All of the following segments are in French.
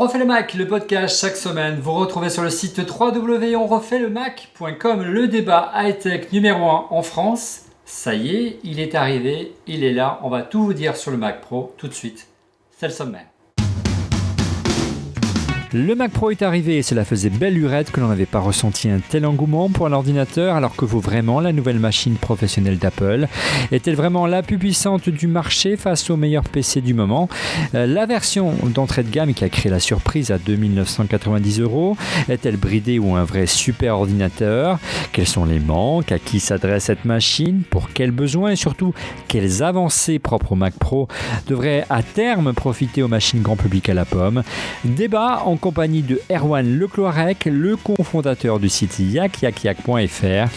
refait le Mac, le podcast chaque semaine. Vous retrouvez sur le site www.onrefaitlemacom le débat high-tech numéro 1 en France. Ça y est, il est arrivé, il est là. On va tout vous dire sur le Mac Pro tout de suite. C'est le sommaire. Le Mac Pro est arrivé et cela faisait belle lurette que l'on n'avait pas ressenti un tel engouement pour un ordinateur alors que vaut vraiment la nouvelle machine professionnelle d'Apple. Est-elle vraiment la plus puissante du marché face aux meilleurs PC du moment? La version d'entrée de gamme qui a créé la surprise à 2 990 €, est-elle bridée ou un vrai super ordinateur? Quels sont les manques? À qui s'adresse cette machine? Pour quels besoins? Et surtout, quelles avancées propres au Mac Pro devraient à terme profiter aux machines grand public à la pomme? Débat en compagnie de Erwan Lecloirec, le cofondateur du site yakyak.fr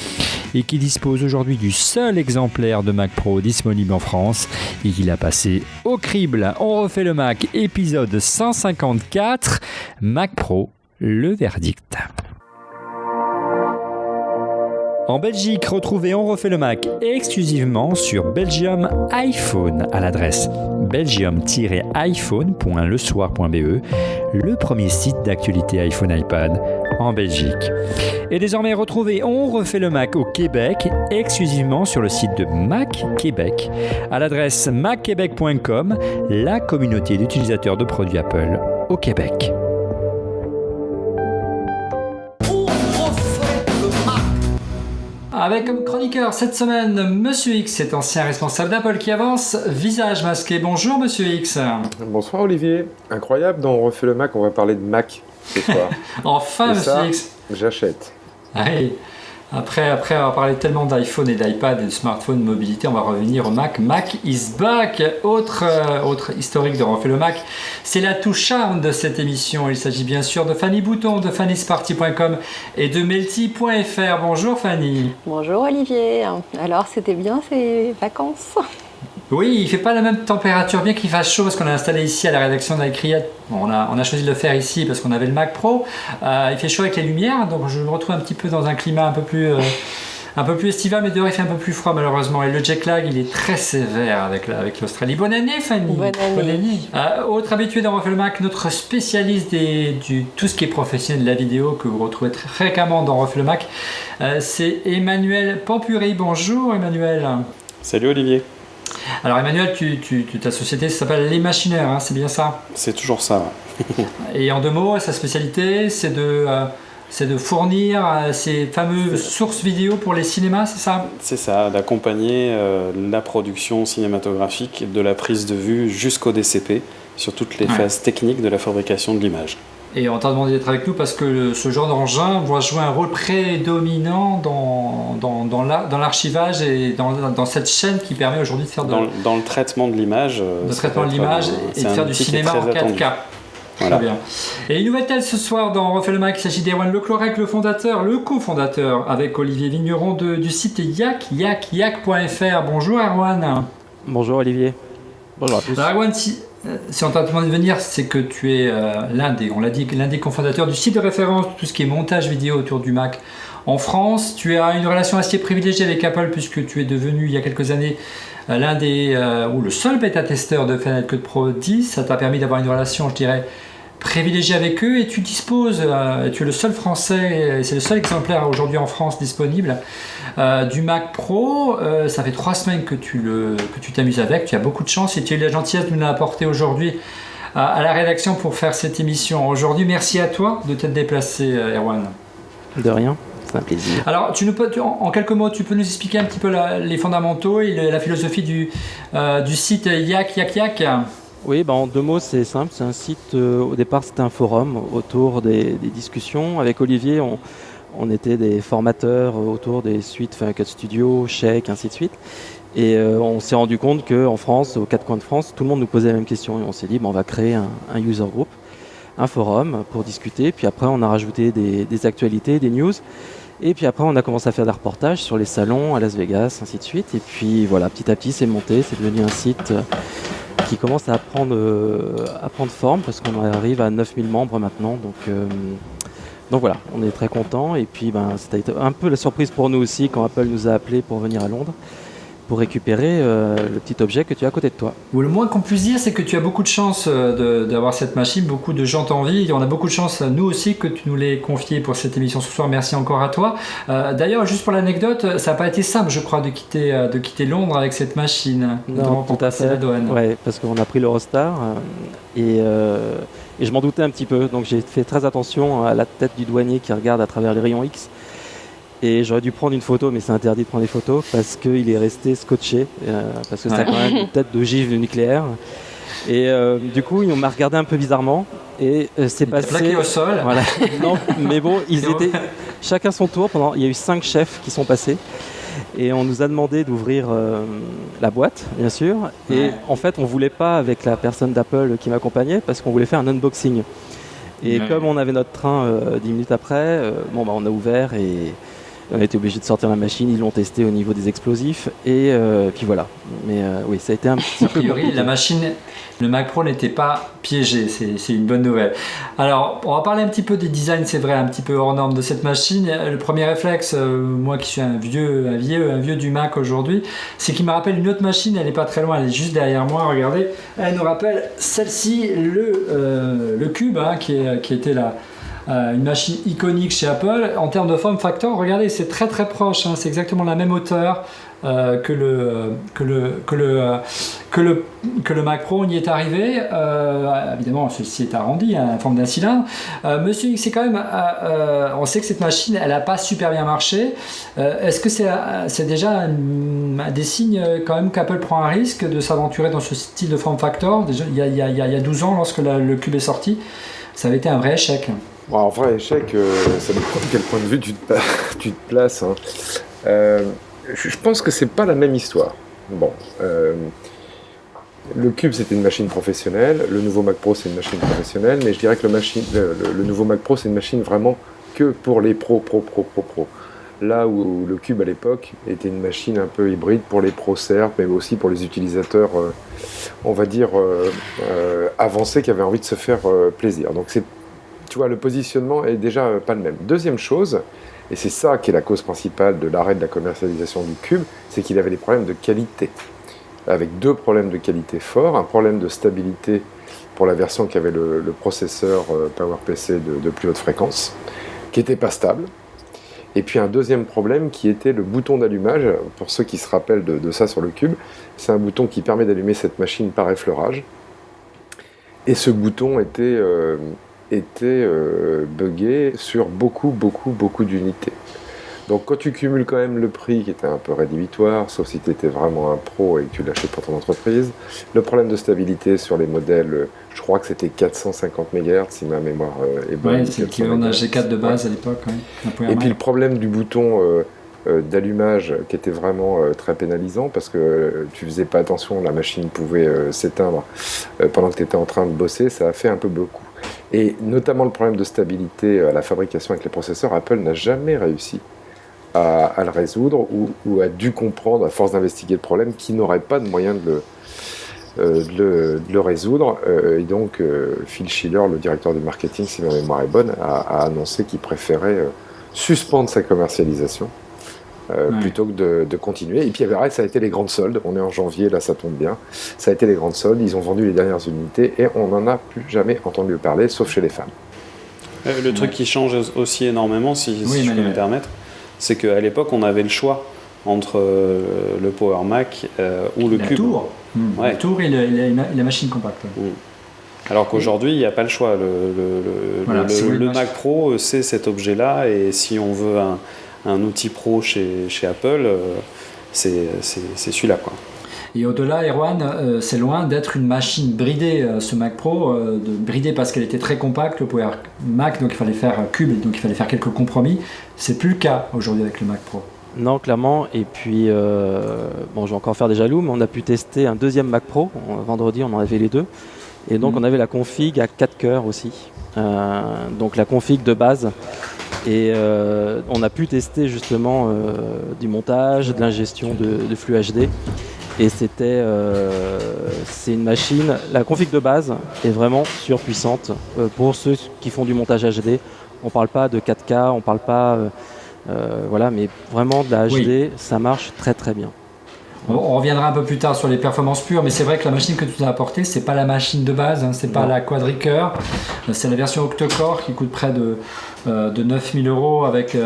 et qui dispose aujourd'hui du seul exemplaire de Mac Pro disponible en France et qu'il a passé au crible. On refait le Mac, épisode 154, Mac Pro, le verdict. En Belgique, retrouvez On refait le Mac exclusivement sur Belgium iPhone à l'adresse belgium-iphone.lesoir.be, le premier site d'actualité iPhone iPad en Belgique. Et désormais, retrouvez On refait le Mac au Québec exclusivement sur le site de Mac Québec à l'adresse macquebec.com, la communauté d'utilisateurs de produits Apple au Québec. Avec comme chroniqueur cette semaine, Monsieur X, cet ancien responsable d'Apple qui avance, visage masqué. Bonjour Monsieur X. Bonsoir Olivier. Incroyable, dans On refait le Mac, on va parler de Mac ce soir. Enfin Monsieur X. J'achète. Allez. Après avoir parlé tellement d'iPhone et d'iPad et de smartphone, de mobilité, on va revenir au Mac. Mac is back. Autre historique de Refait le Mac, c'est la touche charme de cette émission. Il s'agit bien sûr de Fanny Bouton de fannysparty.com et de melty.fr. Bonjour Fanny. Bonjour Olivier. Alors c'était bien ces vacances? Oui, il ne fait pas la même température, bien qu'il fasse chaud parce qu'on a installé ici à la rédaction d'Icriat. On a choisi de le faire ici parce qu'on avait le Mac Pro. Il fait chaud avec les lumières, donc je me retrouve un petit peu dans un climat un peu plus estival, mais dehors il fait un peu plus froid malheureusement. Et le jet lag, il est très sévère avec l'Australie. Bonne année Fanny. Bonne année. Autre habitué dans Refait le Mac, notre spécialiste du tout ce qui est professionnel de la vidéo que vous retrouvez très fréquemment dans Refait le Mac, c'est Emmanuel Pampuri. Bonjour Emmanuel. Salut Olivier. Alors Emmanuel, ta société s'appelle Les Machineurs, hein, c'est bien ça? C'est toujours ça. Et en deux mots, sa spécialité, c'est de fournir ces fameuses sources vidéo pour les cinémas, c'est ça? C'est ça, d'accompagner la production cinématographique de la prise de vue jusqu'au DCP sur toutes les phases techniques de la fabrication de l'image. Et on t'a demandé d'être avec nous parce que ce genre d'engin va jouer un rôle prédominant dans l'archivage et dans cette chaîne qui permet aujourd'hui de faire dans le traitement de l'image. De faire du cinéma en 4K. Voilà. Très bien. Et une nouvelle telle ce soir dans Refait le Mac, il s'agit d'Erwan Lecloirec, le cofondateur, avec Olivier Vigneron du site yakyak.fr. Bonjour Erwan. Bonjour Olivier. Bonjour à tous. Alors Erwan, si on t'a demandé de venir, c'est que tu es l'un des cofondateurs du site de référence de tout ce qui est montage vidéo autour du Mac en France. Tu as une relation assez privilégiée avec Apple puisque tu es devenu il y a quelques années le seul bêta-testeur de Final Cut Pro 10. Ça t'a permis d'avoir une relation, je dirais, privilégié avec eux et tu disposes, tu es le seul français, c'est le seul exemplaire aujourd'hui en France disponible du Mac Pro. Ça fait 3 semaines que tu t'amuses avec, tu as beaucoup de chance et tu as eu la gentillesse de nous l'apporter aujourd'hui à la rédaction pour faire cette émission aujourd'hui. Merci à toi de t'être déplacé, Erwan. De rien, c'est un plaisir. Alors, en quelques mots, tu peux nous expliquer un petit peu les fondamentaux et la philosophie du site Yak. Oui, en 2 mots, c'est simple. C'est un site, au départ, c'était un forum autour des discussions. Avec Olivier, on était des formateurs autour des suites Final Cut Studio, Shake, ainsi de suite. Et on s'est rendu compte qu'en France, aux 4 coins de France, tout le monde nous posait la même question. Et on s'est dit, on va créer un user group, un forum pour discuter. Puis après, on a rajouté des actualités, des news. Et puis après, on a commencé à faire des reportages sur les salons à Las Vegas, ainsi de suite. Et puis voilà, petit à petit, c'est monté. C'est devenu un site qui commence à prendre forme parce qu'on arrive à 9000 membres maintenant. Donc voilà, on est très contents. Et puis c'était un peu la surprise pour nous aussi quand Apple nous a appelés pour venir à Londres. pour récupérer le petit objet que tu as à côté de toi. Ou le moins qu'on puisse dire, c'est que tu as beaucoup de chance d'avoir cette machine, beaucoup de gens t'envient, et on a beaucoup de chance, nous aussi, que tu nous l'aies confié pour cette émission ce soir. Merci encore à toi. D'ailleurs, juste pour l'anecdote, ça n'a pas été simple, je crois, de quitter Londres avec cette machine. Non, tout à fait. La douane. Ouais, parce qu'on a pris l'Eurostar et je m'en doutais un petit peu, donc j'ai fait très attention à la tête du douanier qui regarde à travers les rayons X. Et j'aurais dû prendre une photo, mais c'est interdit de prendre des photos parce qu'il est resté scotché, parce que c'est quand même une tête d'ogive nucléaire. Et du coup, on m'a regardé un peu bizarrement et c'est passé. Plaqué au sol. Voilà. Non, mais bon, ils étaient chacun son tour. Il y a eu 5 chefs qui sont passés et on nous a demandé d'ouvrir la boîte, bien sûr. Et en fait, on voulait pas avec la personne d'Apple qui m'accompagnait parce qu'on voulait faire un unboxing. Et comme on avait notre train 10 minutes après, on a ouvert et on a été obligé de sortir la machine, ils l'ont testé au niveau des explosifs et puis voilà. Mais oui, ça a été un petit peu. A priori, la machine, le Mac Pro n'était pas piégé, c'est une bonne nouvelle. Alors, on va parler un petit peu des designs, c'est vrai, un petit peu hors norme de cette machine. Le premier réflexe, moi qui suis un vieux du Mac aujourd'hui, c'est qu'il me rappelle une autre machine, elle n'est pas très loin, elle est juste derrière moi, regardez. Elle nous rappelle celle-ci, le Cube, qui était là. Une machine iconique chez Apple. En termes de form factor, regardez, c'est très très proche, c'est exactement la même hauteur que le Mac Pro. On y est arrivé. Évidemment, ceci est arrondi, en forme d'un cylindre. Monsieur X, c'est quand même. On sait que cette machine, elle n'a pas super bien marché. Est-ce que c'est déjà des signes quand même qu'Apple prend un risque de s'aventurer dans ce style de form factor? Déjà, il y a 12 ans, lorsque le Cube est sorti, ça avait été un vrai échec. Bon, en vrai échec, ça dépend de quel point de vue tu te places. Je pense que c'est pas la même histoire. Bon, le Cube c'était une machine professionnelle, le nouveau Mac Pro c'est une machine professionnelle, mais je dirais que le nouveau Mac Pro c'est une machine vraiment que pour les pros. Là où le Cube à l'époque était une machine un peu hybride pour les pros certes, mais aussi pour les utilisateurs, on va dire, avancés qui avaient envie de se faire plaisir. Donc tu vois, le positionnement est déjà pas le même. Deuxième chose, et c'est ça qui est la cause principale de l'arrêt de la commercialisation du Cube, c'est qu'il avait des problèmes de qualité. Avec 2 problèmes de qualité forts, un problème de stabilité pour la version qui avait le processeur PowerPC de plus haute fréquence, qui n'était pas stable. Et puis un deuxième problème qui était le bouton d'allumage. Pour ceux qui se rappellent de ça sur le Cube, c'est un bouton qui permet d'allumer cette machine par effleurage. Et ce bouton était buggé sur beaucoup d'unités. Donc quand tu cumules quand même le prix qui était un peu rédhibitoire, sauf si tu étais vraiment un pro et que tu l'achètes pour ton entreprise, le problème de stabilité sur les modèles, je crois que c'était 450 MHz si ma mémoire est bonne. Oui, c'est l'équivalent d'un G4 de base à l'époque. Ouais. Et puis le problème du bouton d'allumage qui était vraiment très pénalisant parce que tu faisais pas attention, la machine pouvait s'éteindre pendant que tu étais en train de bosser, ça a fait un peu beaucoup. Et notamment le problème de stabilité à la fabrication avec les processeurs, Apple n'a jamais réussi à le résoudre ou a dû comprendre, à force d'investiguer le problème, qu'il n'aurait pas de moyen de le résoudre. Et donc Phil Schiller, le directeur du marketing, si ma mémoire est bonne, a annoncé qu'il préférait suspendre sa commercialisation plutôt que de continuer. Et puis ça a été les grandes soldes. On est en janvier, là ça tombe bien. Ça a été les grandes soldes. Ils ont vendu les dernières unités et on n'en a plus jamais entendu parler, sauf chez les femmes. Le truc qui change aussi énormément, si je peux me permettre, c'est qu'à l'époque on avait le choix entre le Power Mac ou le Cube. Le Tour et la machine compacte. Alors qu'aujourd'hui, il n'y a pas le choix. Le Mac Pro, c'est cet objet-là, et si on veut un outil pro chez Apple, c'est celui-là, quoi. Et au-delà, Erwan, c'est loin d'être une machine bridée, ce Mac Pro, bridée parce qu'elle était très compacte, le Power Mac, donc il fallait faire Cube, donc il fallait faire quelques compromis. C'est plus le cas aujourd'hui avec le Mac Pro. Non, clairement. Et puis, je vais encore faire des jaloux, mais on a pu tester un deuxième Mac Pro. Vendredi, on en avait les 2. Et donc, on avait la config à 4 cœurs aussi. Donc, la config de base. Et on a pu tester justement du montage, de l'ingestion de flux HD. Et c'est une machine, la config de base est vraiment surpuissante pour ceux qui font du montage HD. On ne parle pas de 4K, on ne parle pas, mais vraiment de la HD, ça marche très très bien. On reviendra un peu plus tard sur les performances pures, mais c'est vrai que la machine que tu as apportée, c'est pas la machine de base, hein, c'est pas la quadricœur, c'est la version octa-core qui coûte près de 9000 € avec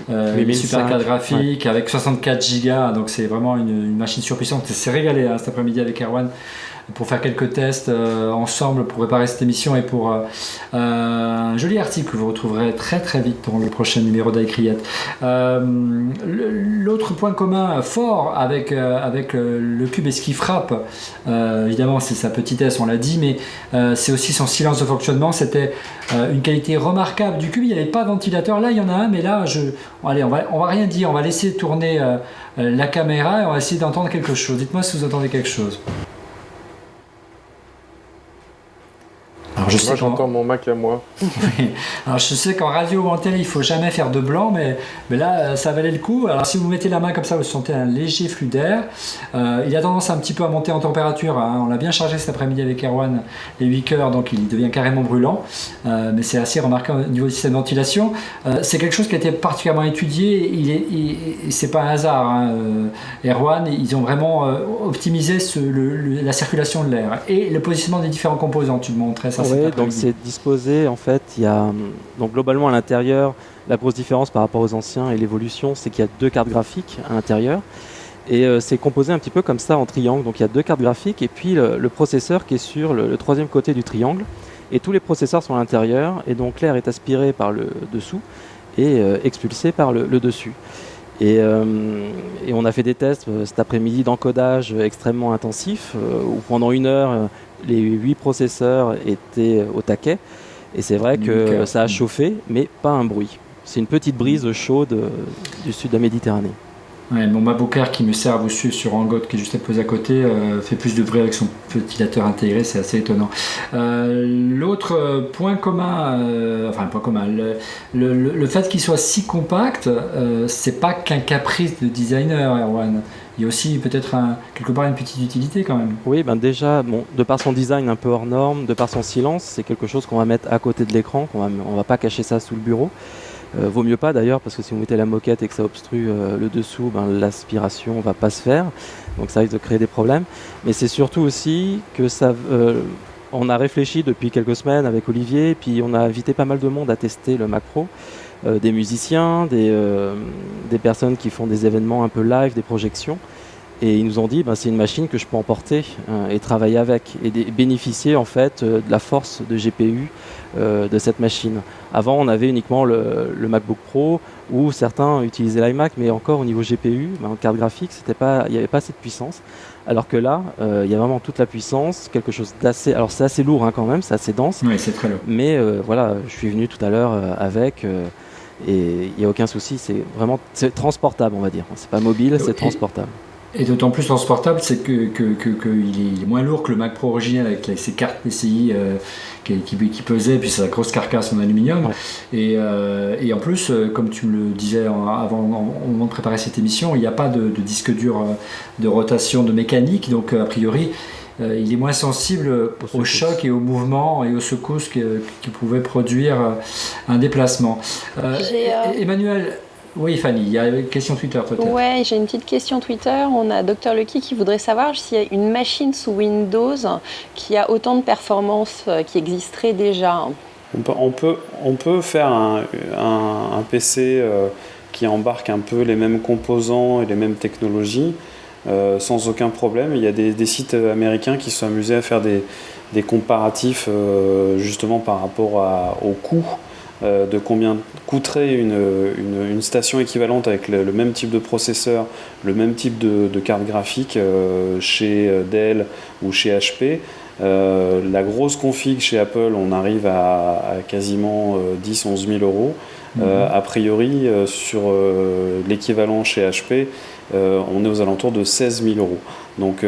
une super carte graphique, avec 64 Go, donc c'est vraiment une machine surpuissante. C'est régalé cet après-midi avec Erwan pour faire quelques tests ensemble pour préparer cette émission et pour un joli article que vous retrouverez très très vite pour le prochain numéro d'iCriette. L'autre point commun fort avec le cube et ce qui frappe, évidemment c'est sa petitesse, on l'a dit, mais c'est aussi son silence de fonctionnement. C'était une qualité remarquable du cube. Il n'y avait pas de ventilateur, là il y en a un, mais là allez, on va rien dire, on va laisser tourner la caméra et on va essayer d'entendre quelque chose. Dites-moi si vous entendez quelque chose. Alors moi j'entends mon Mac à moi. Oui. Alors je sais qu'en radio ou en télé il faut jamais faire de blanc, mais là ça valait le coup. Alors si vous mettez la main comme ça, vous sentez un léger flux d'air. Il a tendance un petit peu à monter en température, hein. On l'a bien chargé cet après-midi avec Erwan, les 8 heures, donc il devient carrément brûlant. Mais c'est assez remarquable au niveau du système de ventilation. C'est quelque chose qui a été particulièrement étudié. C'est pas un hasard, hein. Erwan, ils ont vraiment optimisé la circulation de l'air et le positionnement des différents composants. Tu me montrais ça. Oui, donc c'est disposé, en fait, il y a donc globalement à l'intérieur, la grosse différence par rapport aux anciens et l'évolution, c'est qu'il y a 2 cartes graphiques à l'intérieur et c'est composé un petit peu comme ça en triangle. Donc il y a 2 cartes graphiques et puis le processeur qui est sur le troisième côté du triangle, et tous les processeurs sont à l'intérieur et donc l'air est aspiré par le dessous et expulsé par le dessus. Et on a fait des tests cet après-midi d'encodage extrêmement intensif où pendant 1 heure les 8 processeurs étaient au taquet, et c'est vrai que ça a chauffé, mais pas un bruit. C'est une petite brise chaude du sud de la Méditerranée. Ouais, mon MacBook Air qui me sert dessus sur Angot, qui est juste posé à côté, fait plus de bruit avec son ventilateur intégré, c'est assez étonnant. L'autre point commun, le fait qu'il soit si compact, c'est pas qu'un caprice de designer, Erwan. Il y a aussi peut-être quelque part une petite utilité quand même. Oui, déjà, de par son design un peu hors norme, de par son silence, c'est quelque chose qu'on va mettre à côté de l'écran, on va pas cacher ça sous le bureau. Vaut mieux pas d'ailleurs, parce que si vous mettez la moquette et que ça obstrue le dessous, l'aspiration va pas se faire, donc ça risque de créer des problèmes. Mais c'est surtout aussi que on a réfléchi depuis quelques semaines avec Olivier, et puis on a invité pas mal de monde à tester le Mac Pro, des musiciens, des personnes qui font des événements un peu live, des projections, et ils nous ont dit c'est une machine que je peux emporter et travailler avec et bénéficier en fait de la force de GPU de cette machine. Avant on avait uniquement le MacBook Pro où certains utilisaient l'iMac, mais encore au niveau GPU, en carte graphique, il n'y avait pas cette puissance. Alors que là, il y a vraiment toute la puissance, quelque chose d'assez... Alors c'est assez lourd quand même, c'est assez dense. Oui, c'est très lourd. Mais voilà, je suis venu tout à l'heure avec... et il n'y a aucun souci, c'est transportable, on va dire. C'est pas mobile, c'est transportable. Et d'autant plus transportable, c'est qu'il est moins lourd que le Mac Pro original avec ses cartes PCI qui pesaient, puis sa grosse carcasse en aluminium. Ouais. Et en plus, comme tu me le disais avant au moment de préparer cette émission, il n'y a pas de disque dur de rotation de mécanique, donc a priori il est moins sensible au choc et au mouvement et aux secousses qui pouvaient produire un déplacement. Emmanuel. Oui, Fanny, il y a une question Twitter peut-être. Oui, j'ai une petite question Twitter. On a Dr Lucky qui voudrait savoir s'il y a une machine sous Windows qui a autant de performances qui existerait déjà. On peut faire un PC qui embarque un peu les mêmes composants et les mêmes technologies sans aucun problème. Il y a des sites américains qui se sont amusés à faire des comparatifs justement par rapport au coût. De combien coûterait une station équivalente avec le même type de processeur, le même type de carte graphique chez Dell ou chez HP. La grosse config chez Apple, on arrive à quasiment 10-11 000 euros. A priori, sur l'équivalent chez HP, on est aux alentours de 16 000 euros. Donc,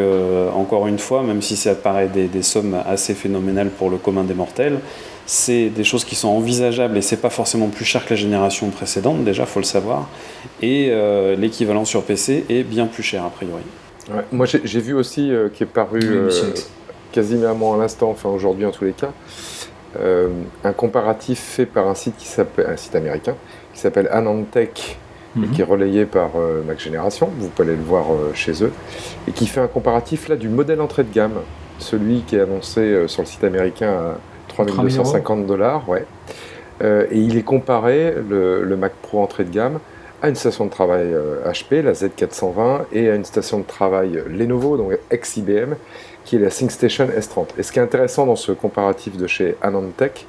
encore une fois, même si ça paraît des sommes assez phénoménales pour le commun des mortels, c'est des choses qui sont envisageables et c'est pas forcément plus cher que la génération précédente, déjà, faut le savoir. Et l'équivalent sur PC est bien plus cher, a priori. Ouais, moi, j'ai vu aussi, qui est paru quasiment à l'instant, enfin aujourd'hui en tous les cas, un comparatif fait par un site américain qui s'appelle Anantech qui est relayé par Mac Génération, vous pouvez aller le voir chez eux, et qui fait un comparatif là du modèle entrée de gamme, celui qui est annoncé sur le site américain à 3 250 $, ouais. Et il est comparé, le Mac Pro entrée de gamme, à une station de travail HP, la Z420, et à une station de travail Lenovo, donc ex-IBM, qui est la ThinkStation S30. Et ce qui est intéressant dans ce comparatif de chez AnandTech,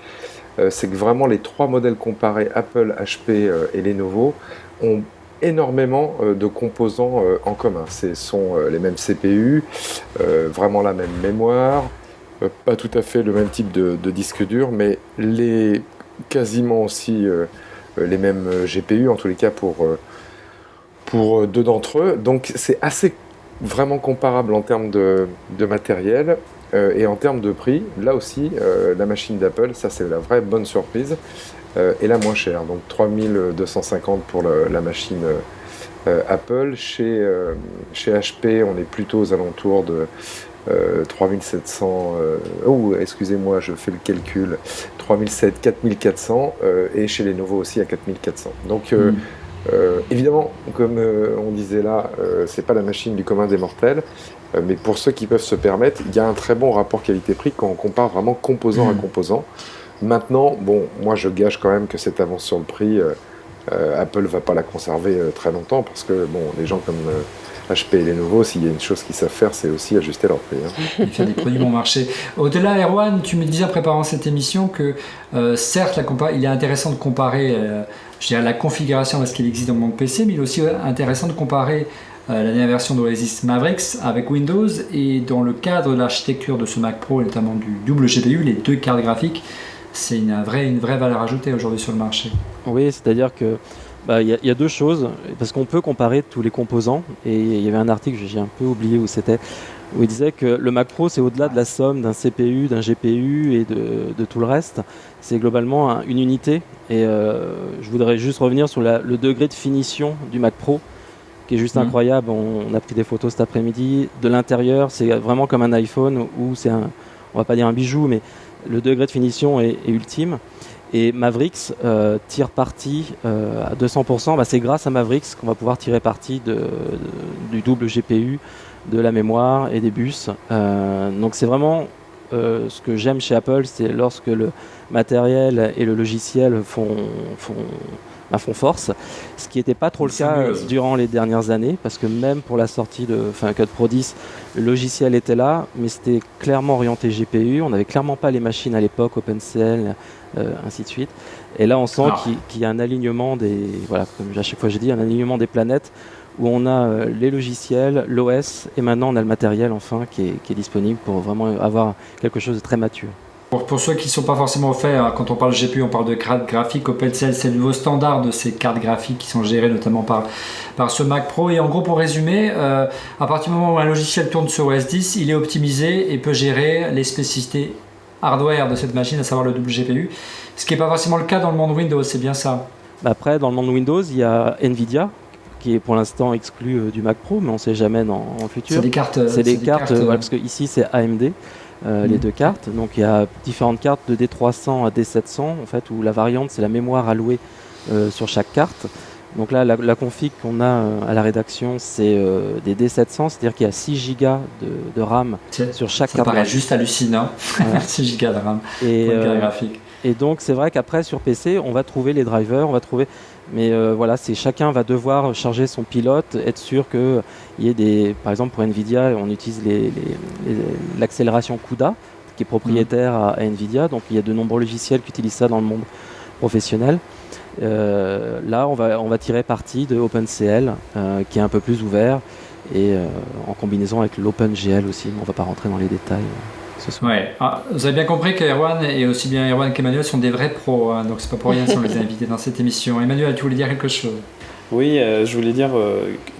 c'est que vraiment les trois modèles comparés, Apple, HP et Lenovo, ont énormément de composants en commun. Ce sont les mêmes CPU, vraiment la même mémoire, pas tout à fait le même type de disque dur, mais quasiment aussi les mêmes GPU, en tous les cas pour deux d'entre eux. Donc c'est assez vraiment comparable en termes de matériel et en termes de prix. Là aussi, la machine d'Apple, ça c'est la vraie bonne surprise, est la moins chère. Donc 3 250 pour la machine Apple. Chez HP, on est plutôt aux alentours de 3700, excusez-moi, je fais le calcul, 3700, 4400, et chez Lenovo aussi à 4400. Donc évidemment, comme on disait là, c'est pas la machine du commun des mortels, mais pour ceux qui peuvent se permettre, il y a un très bon rapport qualité-prix quand on compare vraiment composant à composant. Maintenant, bon, moi je gage quand même que cette avance sur le prix, Apple va pas la conserver très longtemps, parce que bon, les gens comme HP et Lenovo, s'il y a une chose qu'ils savent faire, c'est aussi ajuster leur prix. Et faire des produits bon marché. Au-delà, Erwan, tu me disais en préparant cette émission que certes, il est intéressant de comparer je dirais, la configuration parce qu'il existe dans le monde PC, mais il est aussi intéressant de comparer la dernière version d'Oasis Mavericks avec Windows, et dans le cadre de l'architecture de ce Mac Pro, notamment du double GPU, les deux cartes graphiques, c'est une vraie valeur ajoutée aujourd'hui sur le marché. Oui, c'est-à-dire que y a deux choses, parce qu'on peut comparer tous les composants, et il y avait un article, j'ai un peu oublié où c'était, où il disait que le Mac Pro, c'est au-delà de la somme d'un CPU, d'un GPU et de tout le reste. C'est globalement une unité, et je voudrais juste revenir sur le degré de finition du Mac Pro, qui est juste incroyable. On a pris des photos cet après-midi. De l'intérieur, c'est vraiment comme un iPhone, où c'est on va pas dire un bijou, mais le degré de finition est ultime. Et Mavericks tire parti à 200%. C'est grâce à Mavericks qu'on va pouvoir tirer parti du double GPU, de la mémoire et des bus. Donc c'est vraiment ce que j'aime chez Apple, c'est lorsque le matériel et le logiciel font force, ce qui n'était pas trop le cas durant les dernières années, parce que même pour la sortie de Final Cut Pro 10, le logiciel était là, mais c'était clairement orienté GPU, on n'avait clairement pas les machines à l'époque, OpenCL, ainsi de suite. Et là on sent qu'il y a un alignement comme à chaque fois j'ai dit, un alignement des planètes, où on a les logiciels, l'OS, et maintenant on a le matériel enfin qui est disponible pour vraiment avoir quelque chose de très mature. Pour ceux qui ne sont pas forcément au fait, quand on parle GPU, on parle de cartes graphiques. OpenCL, c'est le nouveau standard de ces cartes graphiques qui sont gérées notamment par ce Mac Pro. Et en gros, pour résumer, à partir du moment où un logiciel tourne sur OS 10, il est optimisé et peut gérer les spécificités hardware de cette machine, à savoir le double GPU. Ce qui n'est pas forcément le cas dans le monde Windows, c'est bien ça. Après, dans le monde Windows, il y a NVIDIA, qui est pour l'instant exclu du Mac Pro, mais on ne sait jamais dans le futur. C'est des cartes. Parce que ici c'est AMD. Les deux cartes, donc il y a différentes cartes de D300 à D700 en fait, où la variante c'est la mémoire allouée sur chaque carte. Donc là la config qu'on a à la rédaction c'est des D700, c'est-à-dire qu'il y a 6 Go de RAM sur chaque carte. Ça paraît juste hallucinant, voilà. 6 Go de RAM pour une carte graphique. Et donc c'est vrai qu'après sur PC on va trouver les drivers, mais chacun va devoir charger son pilote, être sûr qu'il y ait par exemple pour NVIDIA, on utilise l'accélération CUDA, qui est propriétaire à NVIDIA, donc il y a de nombreux logiciels qui utilisent ça dans le monde professionnel. Là, on va tirer parti de OpenCL, qui est un peu plus ouvert, et en combinaison avec l'OpenGL aussi, mais on ne va pas rentrer dans les détails. Ouais. Vous avez bien compris qu'Erwan et aussi bien Erwan qu'Emmanuel sont des vrais pros, donc c'est pas pour rien si on les a invités dans cette émission. Emmanuel, tu voulais dire quelque chose? Oui, je voulais dire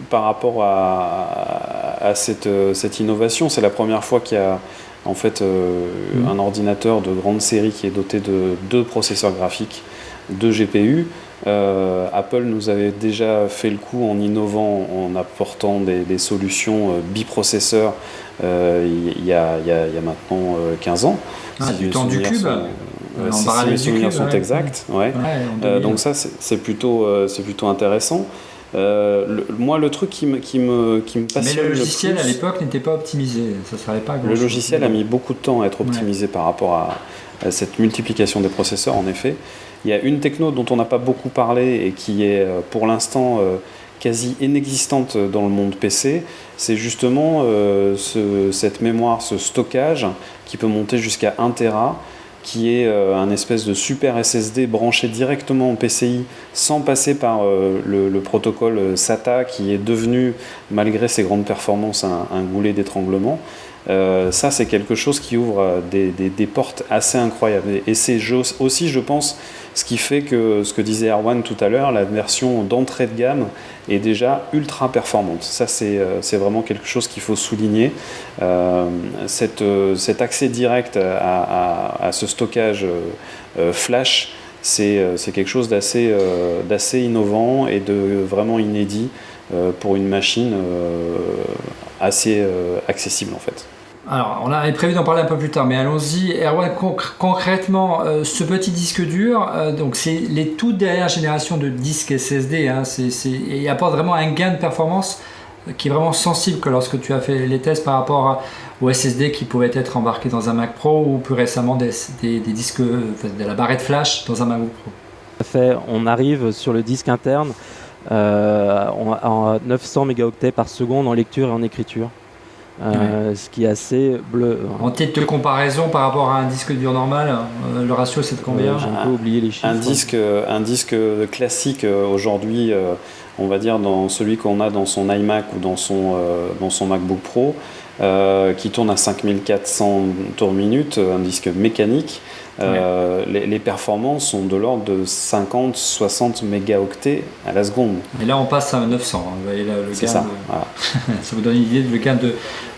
par rapport à cette innovation, c'est la première fois qu'il y a en fait un ordinateur de grande série qui est doté de 2 processeurs graphiques, 2 GPU. Apple nous avait déjà fait le coup en innovant, en apportant des solutions biprocesseurs il y a maintenant 15 ans. Du temps du cube. Si mes souvenirs sont exacts. Ouais. Donc ça, c'est plutôt intéressant. Moi, le truc qui me passionne. Mais le logiciel le plus, à l'époque n'était pas optimisé, ça ne servait pas à grand-chose. Le logiciel a mis beaucoup de temps à être optimisé par rapport à cette multiplication des processeurs, en effet. Il y a une techno dont on n'a pas beaucoup parlé et qui est pour l'instant quasi inexistante dans le monde PC, c'est justement cette mémoire, ce stockage qui peut monter jusqu'à 1 Tera, qui est un espèce de super SSD branché directement au PCI sans passer par le protocole SATA qui est devenu, malgré ses grandes performances, un goulet d'étranglement. Ça, c'est quelque chose qui ouvre des portes assez incroyables. Et c'est aussi, je pense, ce qui fait que, ce que disait Erwan tout à l'heure, la version d'entrée de gamme est déjà ultra performante. Ça, c'est vraiment quelque chose qu'il faut souligner. Cet accès direct à ce stockage flash, c'est quelque chose d'assez innovant et de vraiment inédit pour une machine assez accessible en fait. Alors, on avait prévu d'en parler un peu plus tard, mais allons-y. Erwan, concrètement, ce petit disque dur, donc c'est les toutes dernières générations de disques SSD, hein, et il apporte vraiment un gain de performance qui est vraiment sensible que lorsque tu as fait les tests par rapport au SSD qui pouvaient être embarqués dans un Mac Pro ou plus récemment des disques, de la barrette flash dans un MacBook Pro. On arrive sur le disque interne en 900 mégaoctets par seconde en lecture et en écriture. Ce qui est assez bleu. En titre de comparaison par rapport à un disque dur normal, le ratio c'est de combien? J'ai un peu oublié les chiffres. Un disque classique aujourd'hui, on va dire dans celui qu'on a dans son iMac ou dans son MacBook Pro, qui tourne à 5400 tours minute, un disque mécanique. Les performances sont de l'ordre de 50-60 mégaoctets à la seconde. Et là on passe à 900, vous voyez là, le gain ça. Voilà. Ça vous donne une idée de le gain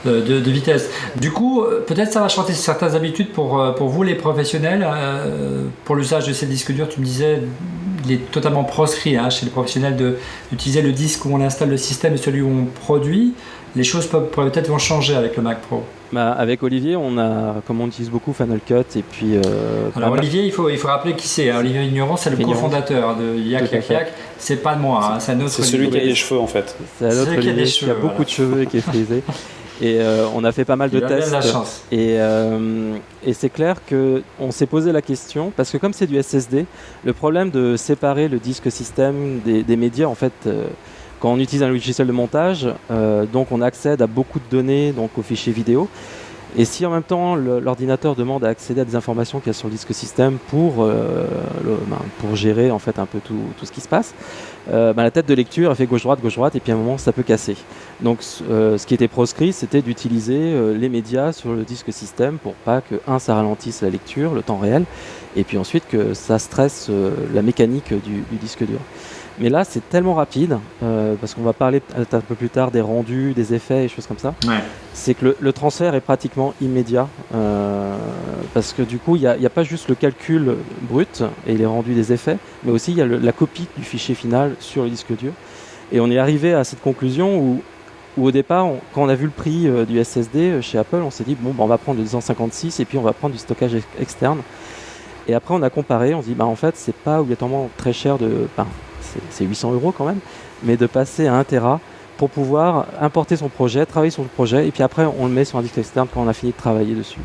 de vitesse. Du coup, peut-être ça va changer certaines habitudes pour vous les professionnels. Pour l'usage de ces disques durs, tu me disais, il est totalement proscrit chez les professionnels d'utiliser le disque où on installe le système et celui où on produit. Les choses peut-être vont changer avec le Mac Pro. Avec Olivier, comme on utilise beaucoup Final Cut et puis. Alors Olivier, il faut rappeler qui c'est. Olivier Vigneron, c'est le cofondateur de Yak Yak Yak. C'est pas de moi, c'est un autre. C'est celui qui a des cheveux en fait. C'est un autre Olivier qui a beaucoup de cheveux et qui est frisé. Et on a fait pas mal de tests. Il a bien de la chance. Et c'est clair qu'on s'est posé la question, parce que comme c'est du SSD, le problème de séparer le disque système des médias, en fait, quand on utilise un logiciel de montage, donc on accède à beaucoup de données, donc aux fichiers vidéo. Et si en même temps l'ordinateur demande à accéder à des informations qu'il y a sur le disque système pour gérer en fait un peu tout ce qui se passe, la tête de lecture elle fait gauche-droite, et puis à un moment ça peut casser. Donc ce qui était proscrit, c'était d'utiliser les médias sur le disque système pour pas que ça ralentisse la lecture, le temps réel, et puis ensuite que ça stresse la mécanique du disque dur. Mais là, c'est tellement rapide, parce qu'on va parler un peu plus tard des rendus, des effets et choses comme ça. Ouais. C'est que le transfert est pratiquement immédiat, parce que du coup, il n'y a pas juste le calcul brut et les rendus des effets, mais aussi il y a la copie du fichier final sur le disque dur. Et on est arrivé à cette conclusion où au départ, quand on a vu le prix du SSD chez Apple, on s'est dit, on va prendre le 256 et puis on va prendre du stockage externe. Et après, on a comparé, on se dit, en fait, c'est pas obligatoirement très cher c'est 800 € quand même, mais de passer à 1 Tera pour pouvoir importer son projet, travailler sur le projet, et puis après on le met sur un disque externe quand on a fini de travailler dessus.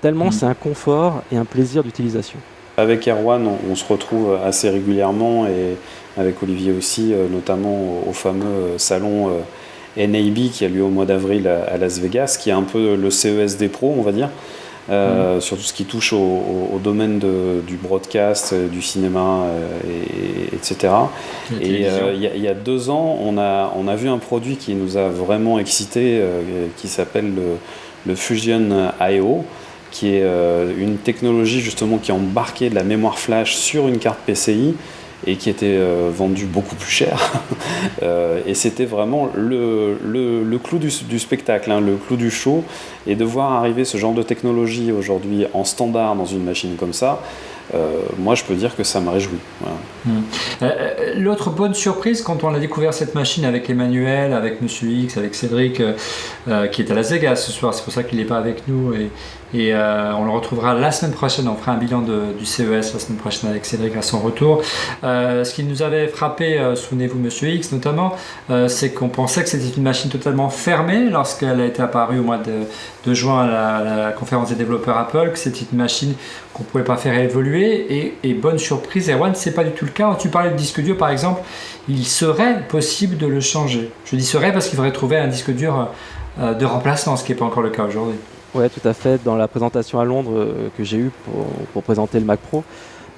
Tellement c'est un confort et un plaisir d'utilisation. Avec Erwan, on se retrouve assez régulièrement, et avec Olivier aussi, notamment au fameux salon NAB qui a lieu au mois d'avril à Las Vegas, qui est un peu le CES des pros, on va dire. Sur tout ce qui touche au domaine du broadcast, du cinéma, etc. Et il y a 2 ans, on a vu un produit qui nous a vraiment excités, qui s'appelle le Fusion I/O, qui est une technologie justement qui embarquait de la mémoire flash sur une carte PCI et qui était vendue beaucoup plus cher. Et c'était vraiment le clou du spectacle, le clou du show. Et de voir arriver ce genre de technologie aujourd'hui en standard dans une machine comme ça, moi je peux dire que ça me réjouit. Voilà. L'autre bonne surprise quand on a découvert cette machine avec Emmanuel, avec Monsieur X, avec Cédric qui est à Las Vegas ce soir, c'est pour ça qu'il n'est pas avec nous et on le retrouvera la semaine prochaine, on fera un bilan du CES la semaine prochaine avec Cédric à son retour. Ce qui nous avait frappé, souvenez-vous Monsieur X notamment, c'est qu'on pensait que c'était une machine totalement fermée lorsqu'elle a été apparue au mois de juin à la conférence des développeurs Apple, que c'était une machine qu'on ne pouvait pas faire évoluer et bonne surprise, Erwan, c'est pas du tout le cas. Tu parlais de disque dur par exemple, il serait possible de le changer. Je dis serait parce qu'il faudrait trouver un disque dur de remplacement, ce qui n'est pas encore le cas aujourd'hui. Oui, tout à fait. Dans la présentation à Londres que j'ai eue pour présenter le Mac Pro,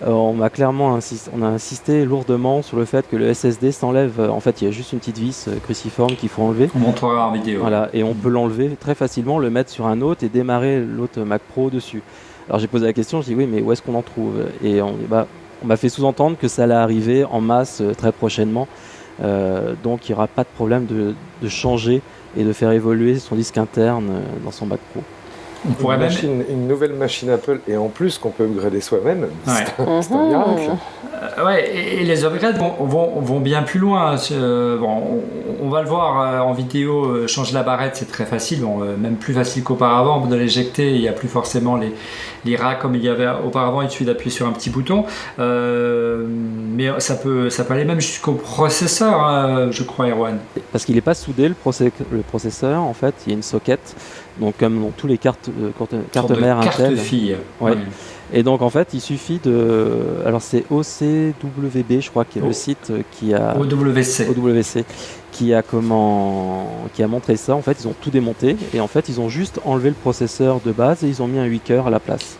on a insisté lourdement sur le fait que le SSD s'enlève. En fait, il y a juste une petite vis cruciforme qu'il faut enlever. On montrera en vidéo. Voilà, et on peut l'enlever très facilement, le mettre sur un autre et démarrer l'autre Mac Pro dessus. Alors j'ai posé la question, je dis oui, mais où est-ce qu'on en trouve ? Et on m'a fait sous-entendre que ça allait arriver en masse très prochainement. Donc il n'y aura pas de problème de changer et de faire évoluer son disque interne dans son Mac Pro. On pourrait une nouvelle machine Apple et en plus qu'on peut upgrader soi-même, c'est un miracle. Et les upgrades vont bien plus loin. On va le voir en vidéo, changer la barrette c'est très facile, même plus facile qu'auparavant de l'éjecter, il n'y a plus forcément les rats comme il y avait auparavant, il suffit d'appuyer sur un petit bouton. Mais ça peut aller même jusqu'au processeur, je crois, Erwan. Parce qu'il n'est pas soudé le processeur, en fait, il y a une socket. Donc comme dans tous les cartes mères Intel. Ouais. Et donc en fait il suffit alors c'est OCWB je crois qui est le site qui a OWC qui a montré ça. En fait ils ont tout démonté et en fait ils ont juste enlevé le processeur de base et ils ont mis un 8 cœurs à la place.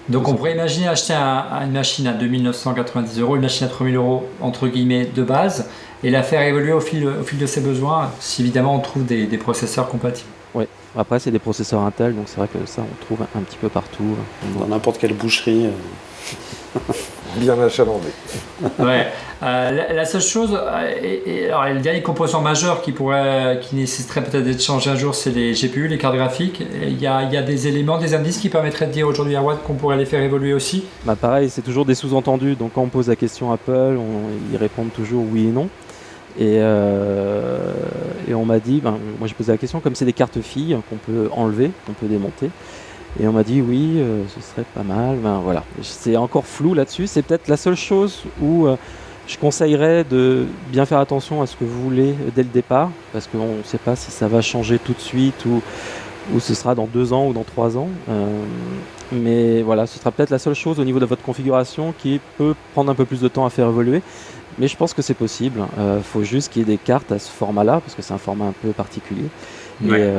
Donc on pourrait imaginer acheter une machine à 2 990 €, une machine à 3 000 € entre guillemets de base et la faire évoluer au fil de ses besoins si évidemment on trouve des processeurs compatibles. Oui. Après, c'est des processeurs Intel, donc c'est vrai que ça, on trouve un petit peu partout. Dans n'importe quelle boucherie. Bien achalandé. Ouais. La seule chose, alors le dernier composant majeur qui nécessiterait peut-être d'être changé un jour, c'est les GPU, les cartes graphiques. Il y a des éléments, des indices qui permettraient de dire aujourd'hui à Watt qu'on pourrait les faire évoluer aussi. Pareil, c'est toujours des sous-entendus. Donc quand on pose la question à Apple, ils répondent toujours oui et non. Et on m'a dit, moi j'ai posé la question, comme c'est des cartes filles qu'on peut enlever, qu'on peut démonter, et on m'a dit oui, ce serait pas mal. Voilà, c'est encore flou là-dessus. C'est peut-être la seule chose où je conseillerais de bien faire attention à ce que vous voulez dès le départ, parce qu'on ne sait pas si ça va changer tout de suite ou ce sera dans 2 ans ou dans 3 ans. Mais voilà, ce sera peut-être la seule chose au niveau de votre configuration qui peut prendre un peu plus de temps à faire évoluer. Mais je pense que c'est possible. Faut juste qu'il y ait des cartes à ce format-là, parce que c'est un format un peu particulier. Ouais.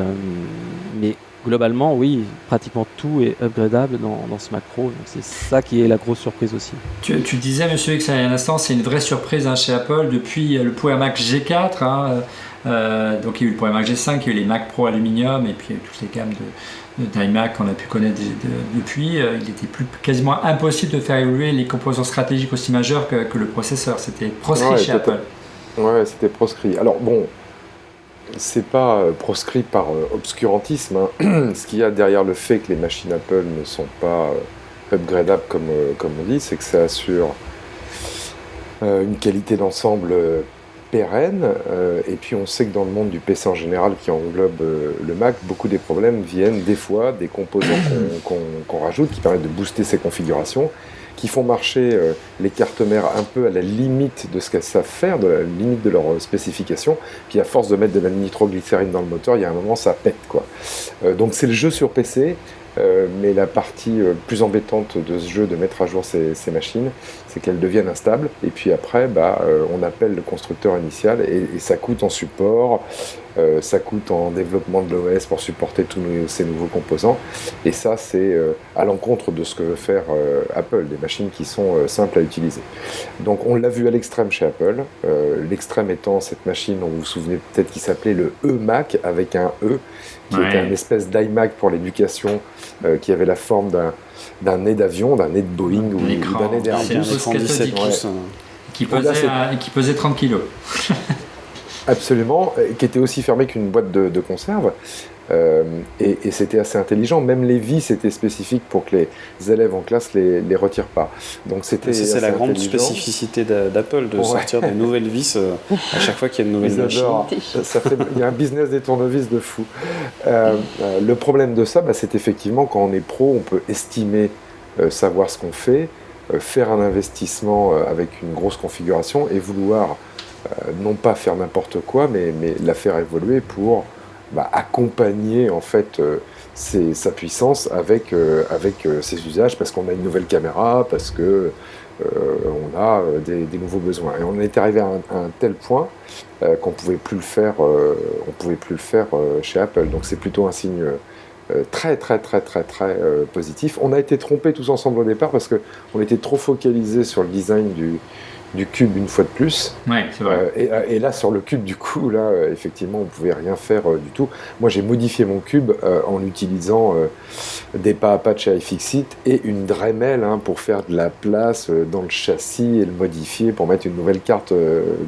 Mais globalement, oui, pratiquement tout est upgradable dans ce Mac Pro. Donc c'est ça qui est la grosse surprise aussi. Tu disais, Monsieur X, il y a un instant, c'est une vraie surprise chez Apple depuis le Power Mac G4. Donc il y a eu le Power Mac G5, il y a eu les Mac Pro Aluminium et puis toutes les gammes d'iMac qu'on a pu connaître depuis. Il était quasiment impossible de faire évoluer les composants stratégiques aussi majeurs que le processeur. C'était proscrit chez Apple. Ouais, c'était proscrit. Alors bon, c'est pas proscrit par obscurantisme. Ce qu'il y a derrière le fait que les machines Apple ne sont pas upgradables comme on dit, c'est que ça assure une qualité d'ensemble pérenne, et puis on sait que dans le monde du PC en général qui englobe le Mac, beaucoup des problèmes viennent des fois des composants qu'on rajoute qui permettent de booster ces configurations, qui font marcher les cartes mères un peu à la limite de ce qu'elles savent faire, de la limite de leur spécification, puis à force de mettre de la nitroglycérine dans le moteur, il y a un moment ça pète quoi. Donc c'est le jeu sur PC. Mais la partie plus embêtante de ce jeu de mettre à jour ces machines, c'est qu'elles deviennent instables et puis après on appelle le constructeur initial et ça coûte en support, ça coûte en développement de l'OS pour supporter tous ces nouveaux composants, et ça c'est à l'encontre de ce que veut faire Apple, des machines qui sont simples à utiliser. Donc on l'a vu à l'extrême chez Apple, l'extrême étant cette machine dont vous vous souvenez peut-être qui s'appelait le eMac avec un E, qui était une espèce d'iMac pour l'éducation, qui avait la forme d'un nez d'avion, d'un nez de Boeing ou d'un nez d'Airbus. Qui pesait 30 kilos. Absolument, qui était aussi fermé qu'une boîte de conserve. Et c'était assez intelligent. Même les vis étaient spécifiques pour que les élèves en classe les retirent pas. Donc c'était c'est la grande spécificité d'Apple de sortir des nouvelles vis à chaque fois qu'il y a une nouvelle machine. Il y a un business des tournevis de fou. Le problème de ça, c'est effectivement quand on est pro, on peut estimer savoir ce qu'on fait, faire un investissement avec une grosse configuration et vouloir non pas faire n'importe quoi, mais la faire évoluer pour accompagner en fait sa puissance avec ses usages, parce qu'on a une nouvelle caméra, parce que on a des nouveaux besoins. Et on est arrivé à un tel point qu'on pouvait plus le faire. On pouvait plus le faire chez Apple. Donc c'est plutôt un signe très positif. On a été trompés tous ensemble au départ parce que on était trop focalisés sur le design du cube une fois de plus. Ouais, c'est vrai. Et là, sur le cube, du coup, là, effectivement, on ne pouvait rien faire du tout. Moi, j'ai modifié mon cube en utilisant des pas à pas de chez iFixit et une Dremel pour faire de la place dans le châssis et le modifier pour mettre une nouvelle carte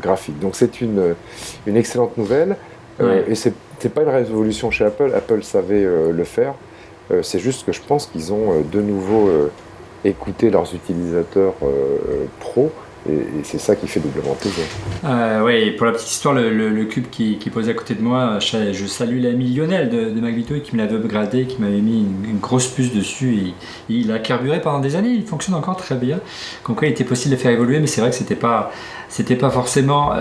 graphique. Donc, c'est une excellente nouvelle. Et c'est pas une révolution chez Apple. Apple savait le faire. C'est juste que je pense qu'ils ont de nouveau écouté leurs utilisateurs pro. Et c'est ça qui fait doublement plaisir. Oui, pour la petite histoire, le cube qui posait à côté de moi, je salue l'ami Lionel de Magvito qui me l'avait upgradé, qui m'avait mis une grosse puce dessus. Et il a carburé pendant des années, il fonctionne encore très bien. Comme quoi, il était possible de faire évoluer, mais c'est vrai que c'était pas forcément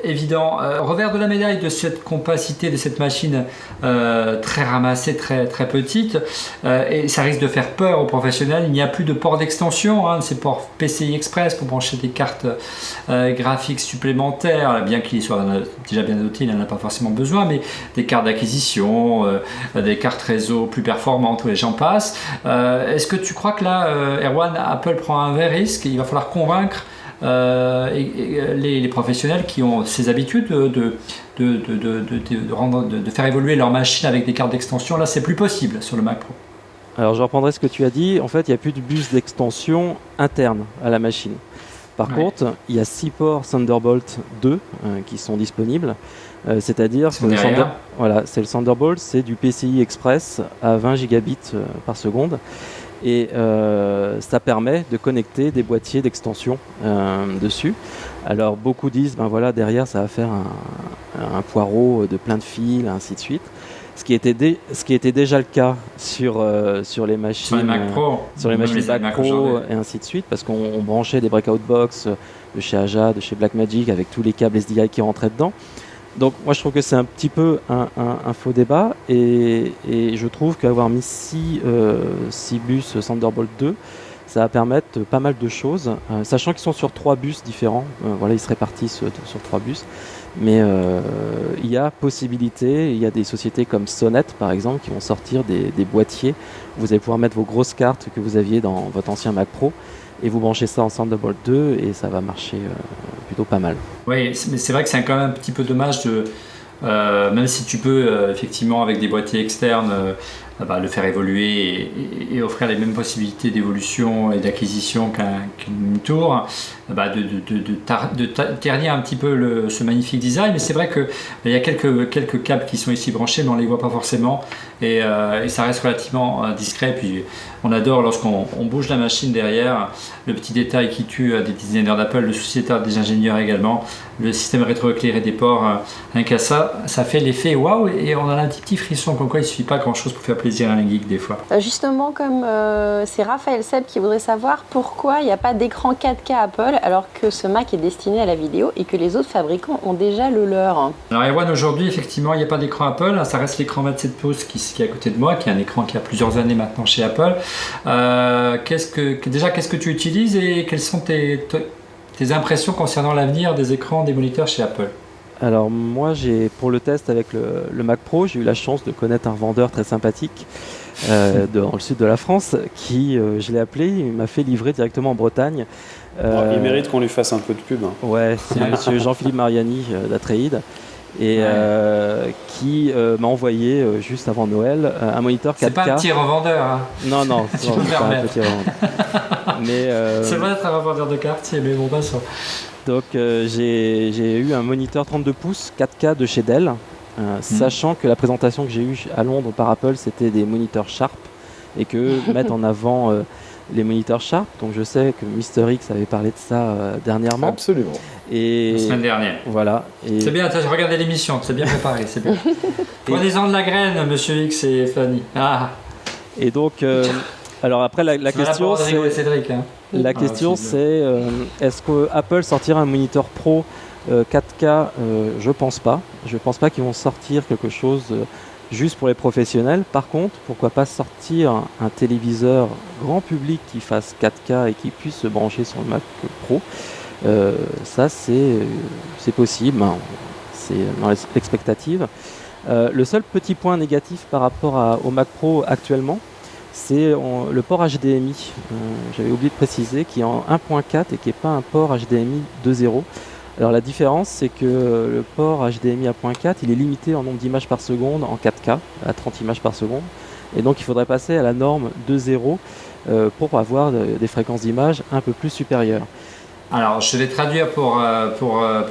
évident. Revers de la médaille de cette compacité de cette machine très ramassée, très petite, et ça risque de faire peur aux professionnels. Il n'y a plus de port d'extension, ces ports PCI Express pour brancher des cartes graphiques supplémentaires, bien qu'il soit déjà bien doté, il n'en a pas forcément besoin, mais des cartes d'acquisition, des cartes réseau plus performantes, les gens passent. Est-ce que tu crois que là, Erwan, Apple prend un vrai risque et il va falloir convaincre les professionnels qui ont ces habitudes de faire évoluer leur machine avec des cartes d'extension? Là, c'est plus possible sur le Mac Pro. Alors, je reprendrai ce que tu as dit. En fait, il n'y a plus de bus d'extension interne à la machine. Par contre, il y a 6 ports Thunderbolt 2 qui sont disponibles. C'est-à-dire que c'est le Thunderbolt, c'est du PCI Express à 20 gigabits par seconde. Et ça permet de connecter des boîtiers d'extension dessus. Alors beaucoup disent, derrière ça va faire un poireau de plein de fils, ainsi de suite. Ce qui était déjà le cas sur les machines, sur les Mac Pro, Mac Pro et ainsi de suite, parce qu'on branchait des breakout box de chez Aja, de chez Blackmagic, avec tous les câbles SDI qui rentraient dedans. Donc moi je trouve que c'est un petit peu un faux débat, et je trouve qu'avoir mis 6 bus Thunderbolt 2, ça va permettre pas mal de choses, sachant qu'ils sont sur 3 bus différents. Ils se répartissent sur 3 bus. Mais il y a possibilité, il y a des sociétés comme Sonnet par exemple qui vont sortir des boîtiers. Vous allez pouvoir mettre vos grosses cartes que vous aviez dans votre ancien Mac Pro et vous branchez ça en Thunderbolt 2 et ça va marcher plutôt pas mal. Oui, mais c'est vrai que c'est quand même un petit peu dommage de, même si tu peux effectivement avec des boîtiers externes le faire évoluer et offrir les mêmes possibilités d'évolution et d'acquisition qu'une tour, de ternir un petit peu ce magnifique design. Mais c'est vrai qu'il y a quelques câbles qui sont ici branchés, mais on ne les voit pas forcément, et ça reste relativement discret. Puis on adore lorsqu'on bouge la machine derrière, le petit détail qui tue des designers d'Apple, le souci des ingénieurs également, le système rétroéclairé des ports, rien qu'à ça fait l'effet waouh, et on a un petit frisson, comme quoi il ne suffit pas grand chose pour faire plaisir à un geek des fois. Justement, comme c'est Raphaël Seb qui voudrait savoir pourquoi il n'y a pas d'écran 4K Apple alors que ce Mac est destiné à la vidéo et que les autres fabricants ont déjà le leur. Alors Erwan, aujourd'hui effectivement il n'y a pas d'écran Apple, ça reste l'écran 27 pouces qui est à côté de moi, qui est un écran qui a plusieurs années maintenant chez Apple. Qu'est-ce que tu utilises et quelles sont tes impressions concernant l'avenir des écrans, des moniteurs chez Apple? Alors moi, pour le test avec le Mac Pro, j'ai eu la chance de connaître un vendeur très sympathique dans le sud de la France qui, je l'ai appelé, il m'a fait livrer directement en Bretagne. Il mérite qu'on lui fasse un peu de pub. Ouais, c'est monsieur Jean-Philippe Mariani d'Atreide, et qui m'a envoyé juste avant Noël un moniteur 4K. C'est pas un petit revendeur, hein. Non, c'est pas un petit revendeur. Mais c'est vrai d'être un revendeur de quartier, mais bon, passons. Donc j'ai eu un moniteur 32 pouces 4K de chez Dell, sachant que la présentation que j'ai eue à Londres par Apple, c'était des moniteurs Sharp et que mettent en avant les moniteurs Sharp. Donc je sais que Mister X avait parlé de ça dernièrement. Absolument. La semaine dernière. Voilà. C'est bien, tu as regardé l'émission, tu as bien préparé, c'est bien. Prenez-en de la graine, Monsieur X et Fanny. Et donc, alors après la question c'est... Cédric, hein. La question c'est est-ce que Apple sortira un moniteur Pro 4K? Je pense pas. Je pense pas qu'ils vont sortir quelque chose juste pour les professionnels. Par contre, pourquoi pas sortir un téléviseur grand public qui fasse 4K et qui puisse se brancher sur le Mac Pro. Ça c'est possible. C'est dans l'expectative. Le seul petit point négatif par rapport au Mac Pro actuellement, c'est le port HDMI, j'avais oublié de préciser, qui est en 1.4 et qui n'est pas un port HDMI 2.0. Alors la différence, c'est que le port HDMI à 1.4, il est limité en nombre d'images par seconde en 4K, à 30 images par seconde. Et donc il faudrait passer à la norme 2.0 pour avoir des fréquences d'image un peu plus supérieures. Alors, je vais traduire pour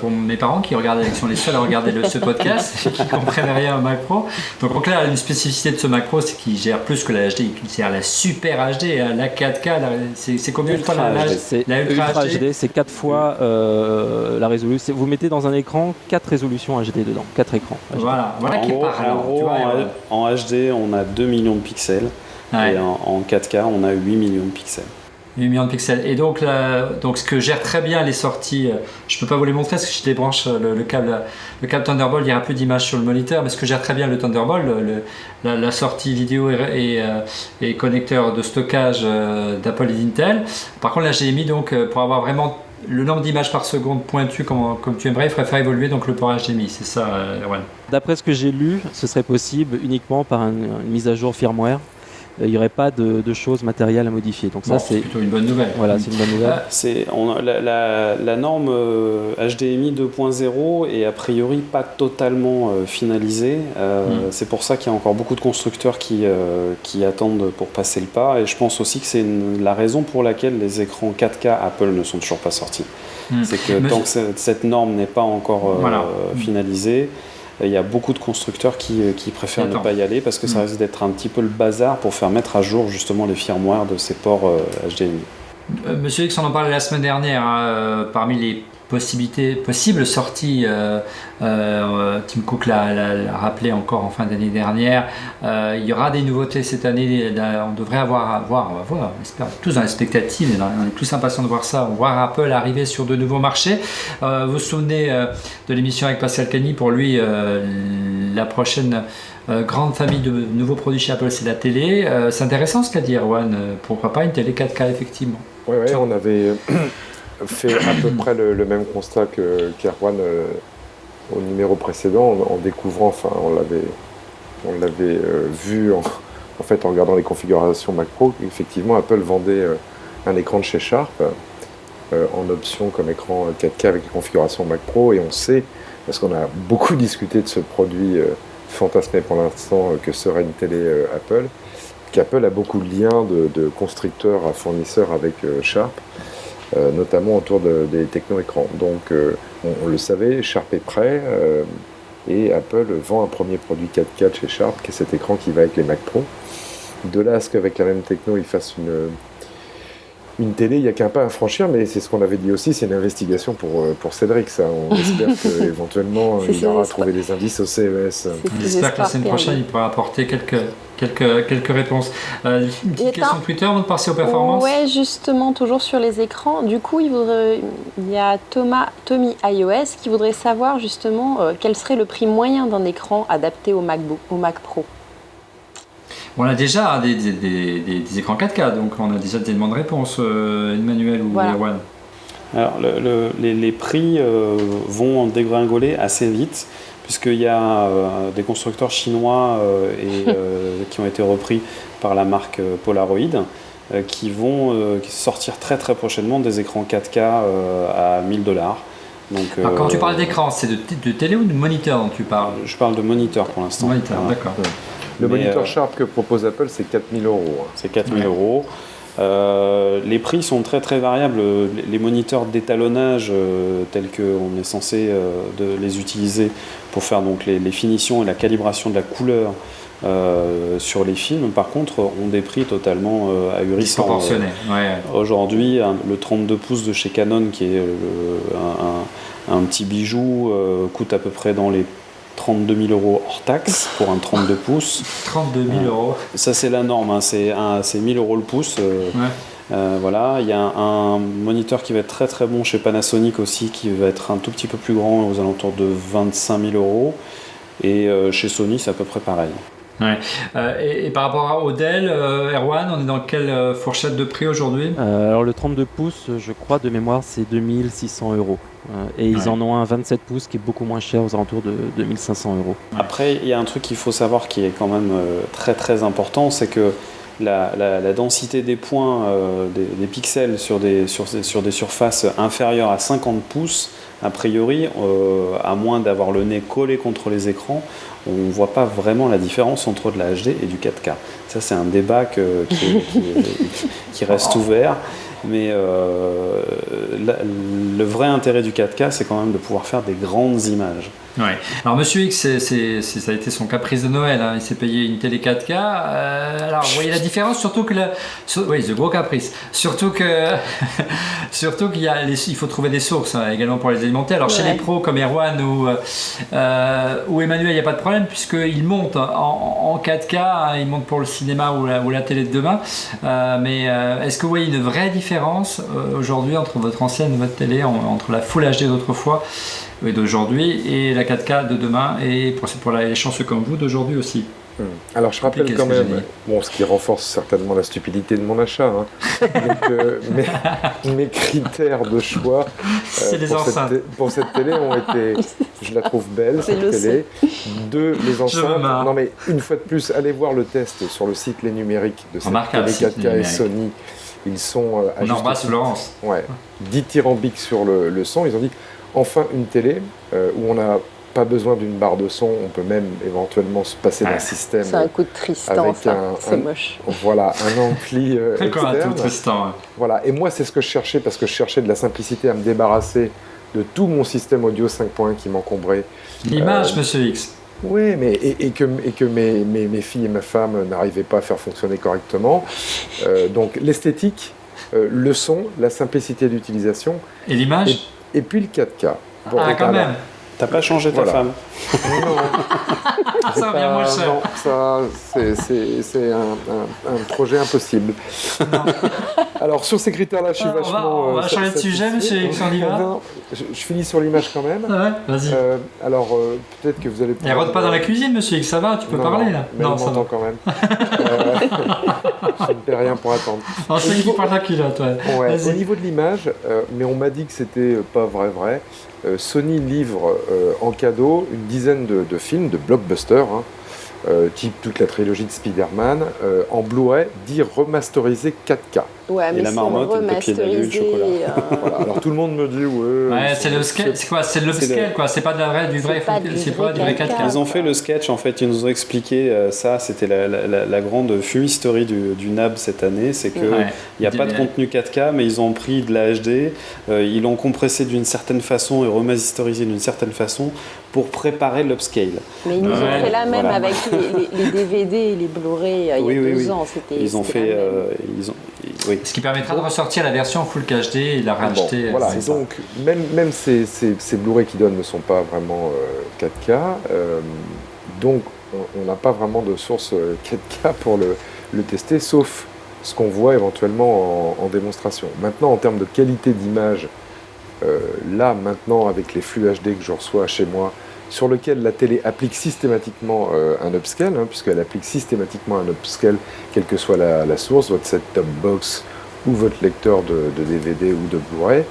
mes parents qui sont les seuls à regarder ce podcast et qui ne comprennent rien au Mac Pro. Donc là, une spécificité de ce Mac Pro, c'est qu'il gère plus que la HD, il gère la Super HD, la 4K. C'est combien de fois la Ultra HD, c'est 4 fois la résolution. Vous mettez dans un écran 4 résolutions HD dedans, 4 écrans. HD. Voilà qui est parlant. En gros, en HD, on a 2 millions de pixels et en 4K, on a 8 millions de pixels. 8 millions de pixels. Et donc ce que gère très bien les sorties, je ne peux pas vous les montrer parce que je débranche le câble Thunderbolt, il n'y aura plus d'image sur le moniteur, mais ce que gère très bien le Thunderbolt, la sortie vidéo et connecteur de stockage d'Apple et d'Intel. Par contre, là j'ai mis donc pour avoir vraiment le nombre d'images par seconde pointu comme tu aimerais, il faudrait faire évoluer donc le port HDMI, c'est ça, Erwan. D'après ce que j'ai lu, ce serait possible uniquement par une mise à jour firmware. Il n'y aurait pas de choses matérielles à modifier. Donc ça, c'est plutôt une bonne nouvelle. Voilà, c'est une bonne nouvelle. La norme HDMI 2.0 est a priori pas totalement finalisée. C'est pour ça qu'il y a encore beaucoup de constructeurs qui attendent pour passer le pas. Et je pense aussi que c'est la raison pour laquelle les écrans 4K Apple ne sont toujours pas sortis. C'est que tant que cette norme n'est pas encore finalisée, il y a beaucoup de constructeurs qui préfèrent ne pas y aller parce que ça risque d'être un petit peu le bazar pour faire mettre à jour justement les firmware de ces ports HDMI. Monsieur X, on en parlait la semaine dernière, parmi les possibles sorties, Tim Cook l'a rappelé encore en fin d'année dernière, il y aura des nouveautés cette année, on devrait avoir, on espère tous dans l'expectative, on est tous impatients de voir ça, on voit Apple arriver sur de nouveaux marchés. Vous vous souvenez de l'émission avec Pascal Cagny, pour lui la prochaine grande famille de nouveaux produits chez Apple, c'est la télé. C'est intéressant ce qu'a dit Erwan, pourquoi pas une télé 4K effectivement. Oui, on avait fait à peu près le même constat qu'Erwan au numéro précédent en découvrant, enfin on l'avait vu en fait en regardant les configurations Mac Pro, effectivement Apple vendait un écran de chez Sharp en option comme écran 4K avec les configurations Mac Pro, et on sait, parce qu'on a beaucoup discuté de ce produit fantasmé pour l'instant que serait une télé Apple, qu'Apple a beaucoup de liens de constructeurs à fournisseurs avec Sharp, notamment autour des techno-écrans. Donc on le savait, Sharp est prêt, et Apple vend un premier produit 4K chez Sharp, qui est cet écran qui va avec les Mac Pro. De là à ce qu'avec la même techno, ils fassent une télé, il n'y a qu'un pas à franchir, mais c'est ce qu'on avait dit aussi, c'est une investigation pour Cédric, ça. On espère qu'éventuellement il aura trouvé des indices au CES. J'espère que la semaine prochaine, il pourra apporter quelques réponses. Une petite question de Twitter avant de passer aux performances. Oui, justement, toujours sur les écrans. Du coup, il y a Tommy iOS qui voudrait savoir justement quel serait le prix moyen d'un écran adapté au Mac Pro. On a déjà des écrans 4K, donc on a déjà des demandes de réponse, Emmanuel ou Erwan. Alors, les prix vont dégringoler assez vite, puisqu'il y a des constructeurs chinois qui ont été repris par la marque Polaroid, qui vont sortir très très prochainement des écrans 4K à $1000. Donc, quand tu parles d'écran, c'est de télé ou de moniteur dont tu parles ? Je parle de moniteur pour l'instant. Moniteur, d'accord. Le moniteur Sharp que propose Apple, c'est 4 000 €. C'est 4 000 €. Les prix sont très très variables. Les moniteurs d'étalonnage tels qu'on est censé de les utiliser pour faire donc les finitions et la calibration de la couleur sur les films, par contre, ont des prix totalement ahurissants. Disproportionnés. Aujourd'hui, le 32 pouces de chez Canon, qui est un petit bijou, coûte à peu près dans les 32 000 € hors taxe pour un 32 pouces. 32 000 €. Ça, c'est la norme, hein. C'est 1 000 € le pouce. Voilà. Il y a un moniteur qui va être très très bon chez Panasonic aussi, qui va être un tout petit peu plus grand, aux alentours de 25 000 €. Et chez Sony, c'est à peu près pareil. Ouais. Et par rapport au Dell, Erwan, on est dans quelle fourchette de prix aujourd'hui ? Alors le 32 pouces, je crois de mémoire, c'est 2 600 €. Et ils en ont un 27 pouces qui est beaucoup moins cher, aux alentours de 2 500 €. Après, il y a un truc qu'il faut savoir qui est quand même très très important, c'est que la densité des points, des pixels sur des surfaces inférieures à 50 pouces, a priori, à moins d'avoir le nez collé contre les écrans, on ne voit pas vraiment la différence entre de la HD et du 4K. Ça, c'est un débat qui reste ouvert. Mais le vrai intérêt du 4K, c'est quand même de pouvoir faire des grandes images. Ouais. Alors Monsieur X, ça a été son caprice de Noël, hein. Il s'est payé une télé 4K. Alors vous voyez la différence, surtout que oui, c'est gros caprice. Surtout qu'il faut trouver des sources, hein, également pour les alimenter. Alors chez les pros comme Erwan ou Emmanuel, il n'y a pas de problème puisqu'ils montent en 4K, hein, ils montent pour le cinéma ou la télé de demain. Mais est-ce que vous voyez une vraie différence aujourd'hui entre votre ancienne et votre télé, entre la Full HD d'autrefois d'aujourd'hui et la 4K de demain, et pour les chanceux comme vous d'aujourd'hui aussi? Alors je rappelle quand même, ce qui renforce certainement la stupidité de mon achat, hein. Donc, mes critères de choix pour cette télé ont été, je la trouve belle cette télé, 2, les enceintes. Non mais une fois de plus, allez voir le test sur le site Les Numériques de cette télé 4K et Sony. Ils sont on embrasse Florence. Dithyrambiques sur le son. Ils ont dit enfin une télé où on n'a pas besoin d'une barre de son, on peut même éventuellement se passer d'un système. C'est un coup de Tristan, c'est moche. Voilà, un ampli externe. Un coup de Tristan. Voilà, et moi c'est ce que je cherchais, parce que je cherchais de la simplicité, à me débarrasser de tout mon système audio 5.1 qui m'encombrait. L'image, Monsieur X. Oui, mais et que mes filles et ma femme n'arrivaient pas à faire fonctionner correctement. Donc l'esthétique, le son, la simplicité d'utilisation. Et l'image. Et puis le 4K. Bon, quand même. T'as pas changé ta femme? Non. Ça revient moins cher. Non, ça, c'est un projet impossible. Alors, sur ces critères-là, je suis vachement... On va changer de sujet, monsieur X, on y va. Je finis sur l'image quand même. Ouais, vas-y. Alors, peut-être que vous allez... Elle rentre pas dans la cuisine, monsieur X, ça va, tu peux parler, là. Non, ça m'entend quand même. Je ne paie rien pour attendre. Non, c'est qui parle la culotte, ouais. Au niveau de l'image, mais on m'a dit que c'était pas vrai. Sony livre en cadeau une dizaine de films, de blockbusters, type toute la trilogie de Spider-Man, en Blu-ray, dit remasterisé 4K. Ouais, mais et la marmotte, le papier d'alu, le chocolat. Voilà. Alors tout le monde me dit ouais, c'est le scale, c'est quoi? C'est le scale, quoi. C'est pas du vrai 4K. Ils ont fait le sketch, en fait, ils nous ont expliqué ça. C'était la grande fumisterie du NAB cette année, c'est que il n'y a pas de contenu 4K, mais ils ont pris de la HD, ils l'ont compressé d'une certaine façon et remasterisé d'une certaine façon pour préparer l'upscale. Mais ils nous ont fait la même avec les DVD et les Blu-ray il y a 2 ans. Ils ont fait. Ce qui permettra de ressortir la version Full HD et la racheter. Voilà, donc même ces Blu-ray qui donnent ne sont pas vraiment 4K, donc on n'a pas vraiment de source 4K pour le tester, sauf ce qu'on voit éventuellement en démonstration. Maintenant, en termes de qualité d'image, là maintenant avec les flux HD que je reçois chez moi, sur lequel la télé applique systématiquement un upscale, puisqu'elle applique systématiquement un upscale, quelle que soit la source, votre set-top box ou votre lecteur de DVD ou de Blu-ray.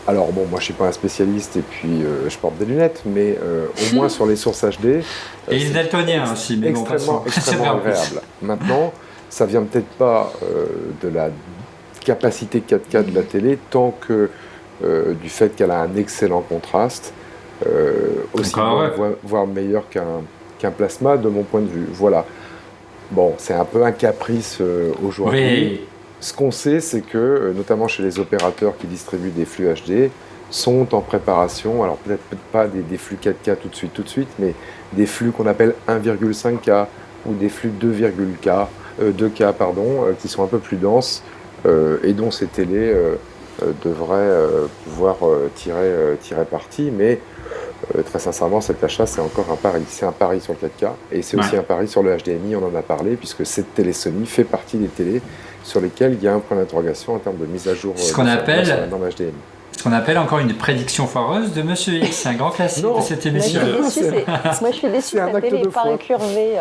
Alors bon, moi je suis pas un spécialiste et puis je porte des lunettes, mais au moins sur les sources HD... et il est daltonien aussi, mais extrêmement agréable. Maintenant, ça vient peut-être pas de la capacité 4K de la télé, tant que du fait qu'elle a un excellent contraste, aussi voire meilleur qu'un plasma de mon point de vue. Voilà. Bon, c'est un peu un caprice aujourd'hui. Oui. Ce qu'on sait, c'est que, notamment chez les opérateurs qui distribuent des flux HD, sont en préparation, alors peut-être pas des flux 4K tout de suite, mais des flux qu'on appelle 1,5K ou des flux 2K, qui sont un peu plus denses et dont ces télés devraient pouvoir tirer parti. Mais très sincèrement, cet achat, c'est encore un pari. C'est un pari sur le 4K et c'est aussi un pari sur le HDMI, on en a parlé, puisque cette télé Sony fait partie des télés sur lesquelles il y a un point d'interrogation en termes de mise à jour dans le HDMI. Ce qu'on appelle encore une prédiction foireuse de Monsieur X. C'est un grand classique de cette émission. Moi, je suis déçue, sa télé n'est pas incurvée.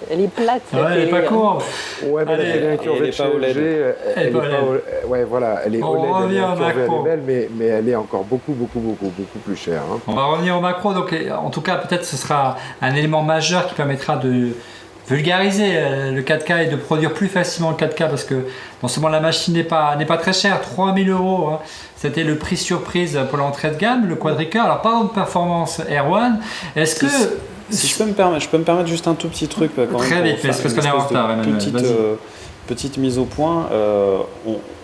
Elle est plate. Elle n'est pas courbe. Ouais, mais la télé incurvée de chez LG, elle est pas OLED. Ouais, voilà, elle est OLED, elle est incurvée à l'émelle, mais elle est encore beaucoup plus chère. Hein. On va revenir au macro. Donc, en tout cas, peut-être ce sera un élément majeur qui permettra de vulgariser le 4K et de produire plus facilement le 4K, parce que non seulement la machine n'est pas très chère, 3 000 €, hein, c'était le prix surprise pour l'entrée de gamme, le quadricœur. Alors parlons de performance Erwan, est-ce que... Si je peux me permettre juste un tout petit truc quand très même, vite, parce qu'on est en retard, Emmanuel. Petite mise au point,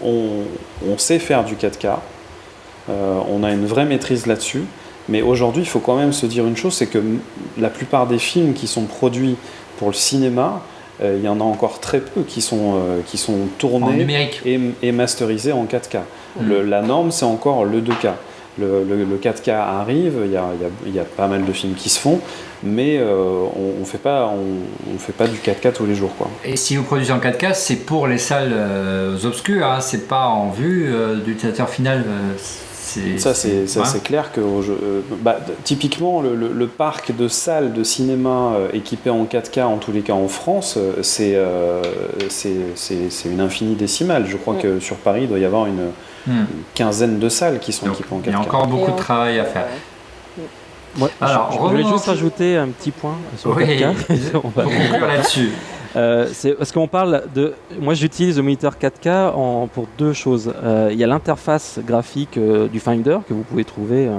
on sait faire du 4K, on a une vraie maîtrise là-dessus, mais aujourd'hui il faut quand même se dire une chose, c'est que la plupart des films qui sont produits pour le cinéma, il y en a encore très peu qui sont tournés et masterisés en 4K. La norme, c'est encore le 2K. Le 4K arrive, il y a pas mal de films qui se font, mais on fait pas du 4K tous les jours, quoi. Et si vous produisez en 4K, c'est pour les salles obscures, hein, c'est pas en vue du utilisateur final. C'est clair que typiquement le parc de salles de cinéma équipées en 4K, en tous les cas en France, c'est une infinie décimale. Je crois que sur Paris, il doit y avoir une quinzaine de salles qui sont équipées en 4K. Il y a encore beaucoup de travail à faire. Ouais, alors, je voulais juste rajouter un petit point sur le 4K. On va conclure là-dessus. C'est parce qu'on parle de... Moi, j'utilise le moniteur 4K pour deux choses. Il y a l'interface graphique du Finder que vous pouvez trouver.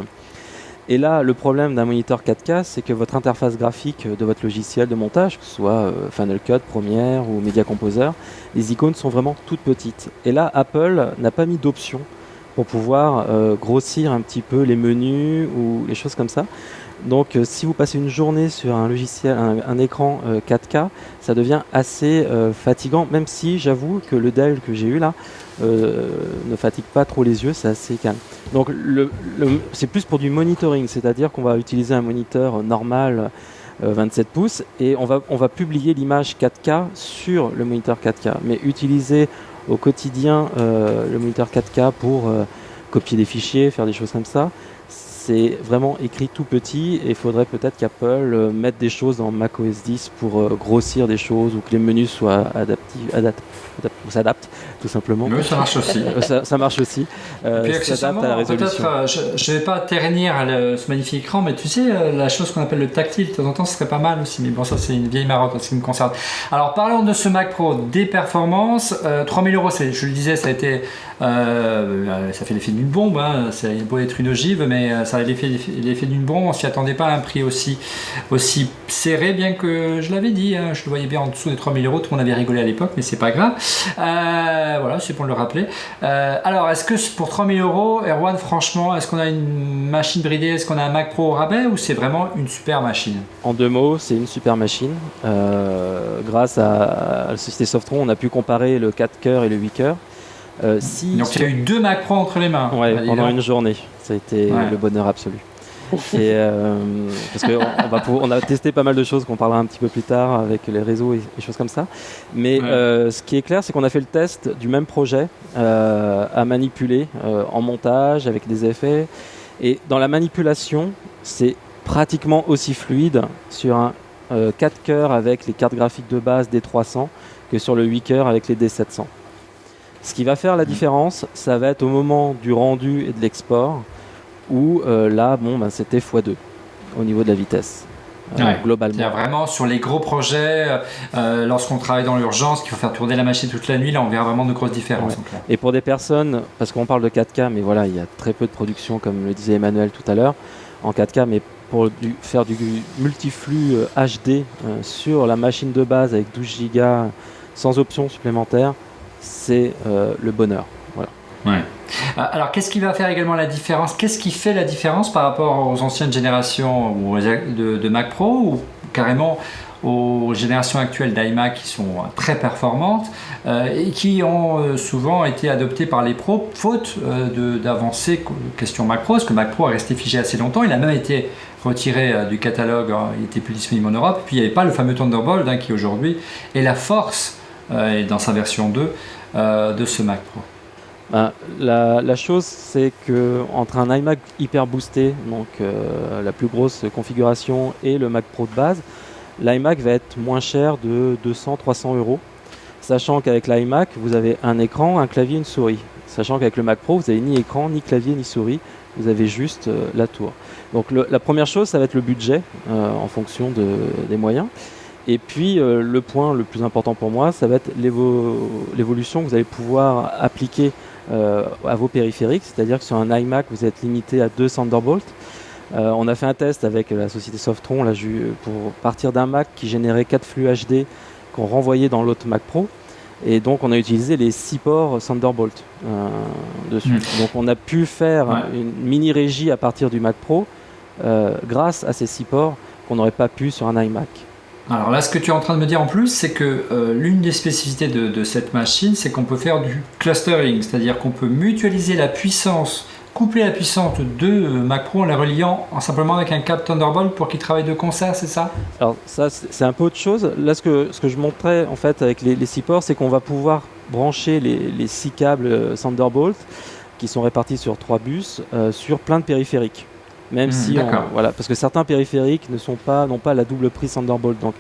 Et là, le problème d'un moniteur 4K, c'est que votre interface graphique de votre logiciel de montage, que ce soit Final Cut, Premiere ou Media Composer, les icônes sont vraiment toutes petites. Et là, Apple n'a pas mis d'option pour pouvoir grossir un petit peu les menus ou les choses comme ça. Donc si vous passez une journée sur un logiciel, un écran 4K, ça devient assez fatigant, même si j'avoue que le Dell que j'ai eu là ne fatigue pas trop les yeux, c'est assez calme. Donc c'est plus pour du monitoring, c'est-à-dire qu'on va utiliser un moniteur normal 27 pouces et on va publier l'image 4K sur le moniteur 4K, mais utiliser au quotidien le moniteur 4K pour copier des fichiers, faire des choses comme ça, c'est vraiment écrit tout petit et il faudrait peut-être qu'Apple mette des choses dans macOS 10 pour grossir des choses ou que les menus soient s'adaptent tout simplement. Mais ça marche aussi. ça marche aussi. S'adapte à la résolution. Je ne vais pas ternir ce magnifique écran, mais tu sais, la chose qu'on appelle le tactile, de temps en temps, ce serait pas mal aussi. Mais bon, ça, c'est une vieille marotte en ce qui me concerne. Alors, parlons de ce Mac Pro, des performances. 3 000 €, je le disais, ça a été... ça fait l'effet d'une bombe, hein. Ça a beau être une ogive, mais ça a l'effet d'une bombe. On ne s'y attendait pas à un prix aussi serré, bien que je l'avais dit, hein, je le voyais bien en dessous des 3 000 €. Tout le monde avait rigolé à l'époque, mais c'est pas grave. Voilà, c'est pour le rappeler. Alors, est-ce que pour 3 000 €, Erwan, franchement, est-ce qu'on a une machine bridée, est-ce qu'on a un Mac Pro au rabais ou c'est vraiment une super machine? En deux mots, c'est une super machine. Grâce à la société Softron, on a pu comparer le 4 coeurs et le 8 coeurs. Donc il y a eu 2 Mac Pro entre les mains. Ouais, pendant une journée. Ça a été le bonheur absolu. Et, parce qu'on a testé pas mal de choses qu'on parlera un petit peu plus tard avec les réseaux et choses comme ça. Mais ce qui est clair, c'est qu'on a fait le test du même projet à manipuler en montage avec des effets. Et dans la manipulation, c'est pratiquement aussi fluide sur un 4 coeurs avec les cartes graphiques de base D300 que sur le 8 coeurs avec les D700. Ce qui va faire la différence, ça va être au moment du rendu et de l'export, où là, c'était x2 au niveau de la vitesse. Globalement. C'est-à-dire vraiment sur les gros projets, lorsqu'on travaille dans l'urgence, qu'il faut faire tourner la machine toute la nuit, là on verra vraiment de grosses différences. Ouais. Et pour des personnes, parce qu'on parle de 4K, mais voilà, il y a très peu de production, comme le disait Emmanuel tout à l'heure, en 4K, mais pour faire du multiflux HD sur la machine de base avec 12 Go sans option supplémentaire, c'est le bonheur. Voilà. Ouais. Alors, qu'est-ce qui va faire également la différence? Qu'est-ce qui fait la différence par rapport aux anciennes générations de Mac Pro ou carrément aux générations actuelles d'iMac qui sont très performantes et qui ont souvent été adoptées par les pros faute d'avancées question Mac Pro, parce que Mac Pro est resté figé assez longtemps. Il a même été retiré du catalogue, il n'était plus disponible en Europe. Puis il n'y avait pas le fameux Thunderbolt qui aujourd'hui est la force dans sa version 2 de ce Mac Pro. La chose, c'est qu'entre un iMac hyper boosté, donc la plus grosse configuration, et le Mac Pro de base, l'iMac va être moins cher de 200-300 €, sachant qu'avec l'iMac, vous avez un écran, un clavier, une souris. Sachant qu'avec le Mac Pro, vous n'avez ni écran, ni clavier, ni souris, vous avez juste la tour. Donc la première chose, ça va être le budget, en fonction des moyens. Et puis le point le plus important pour moi, ça va être l'évolution que vous allez pouvoir appliquer à vos périphériques, c'est-à-dire que sur un iMac, vous êtes limité à 2 Thunderbolt. On a fait un test avec la société Softron là, pour partir d'un Mac qui générait 4 flux HD qu'on renvoyait dans l'autre Mac Pro. Et donc on a utilisé les 6 ports Thunderbolt dessus. Donc on a pu faire une mini régie à partir du Mac Pro grâce à ces 6 ports qu'on n'aurait pas pu sur un iMac. Alors là, ce que tu es en train de me dire en plus, c'est que l'une des spécificités de cette machine, c'est qu'on peut faire du clustering, c'est-à-dire qu'on peut mutualiser la puissance, coupler la puissance de Mac Pro en la reliant simplement avec un câble Thunderbolt pour qu'ils travaillent de concert, c'est ça? Alors ça, c'est un peu autre chose. Là, ce que je montrais en fait avec les 6 ports, c'est qu'on va pouvoir brancher les 6 câbles Thunderbolt qui sont répartis sur 3 bus sur plein de périphériques. Même si parce que certains périphériques n'ont pas la double prise Thunderbolt, donc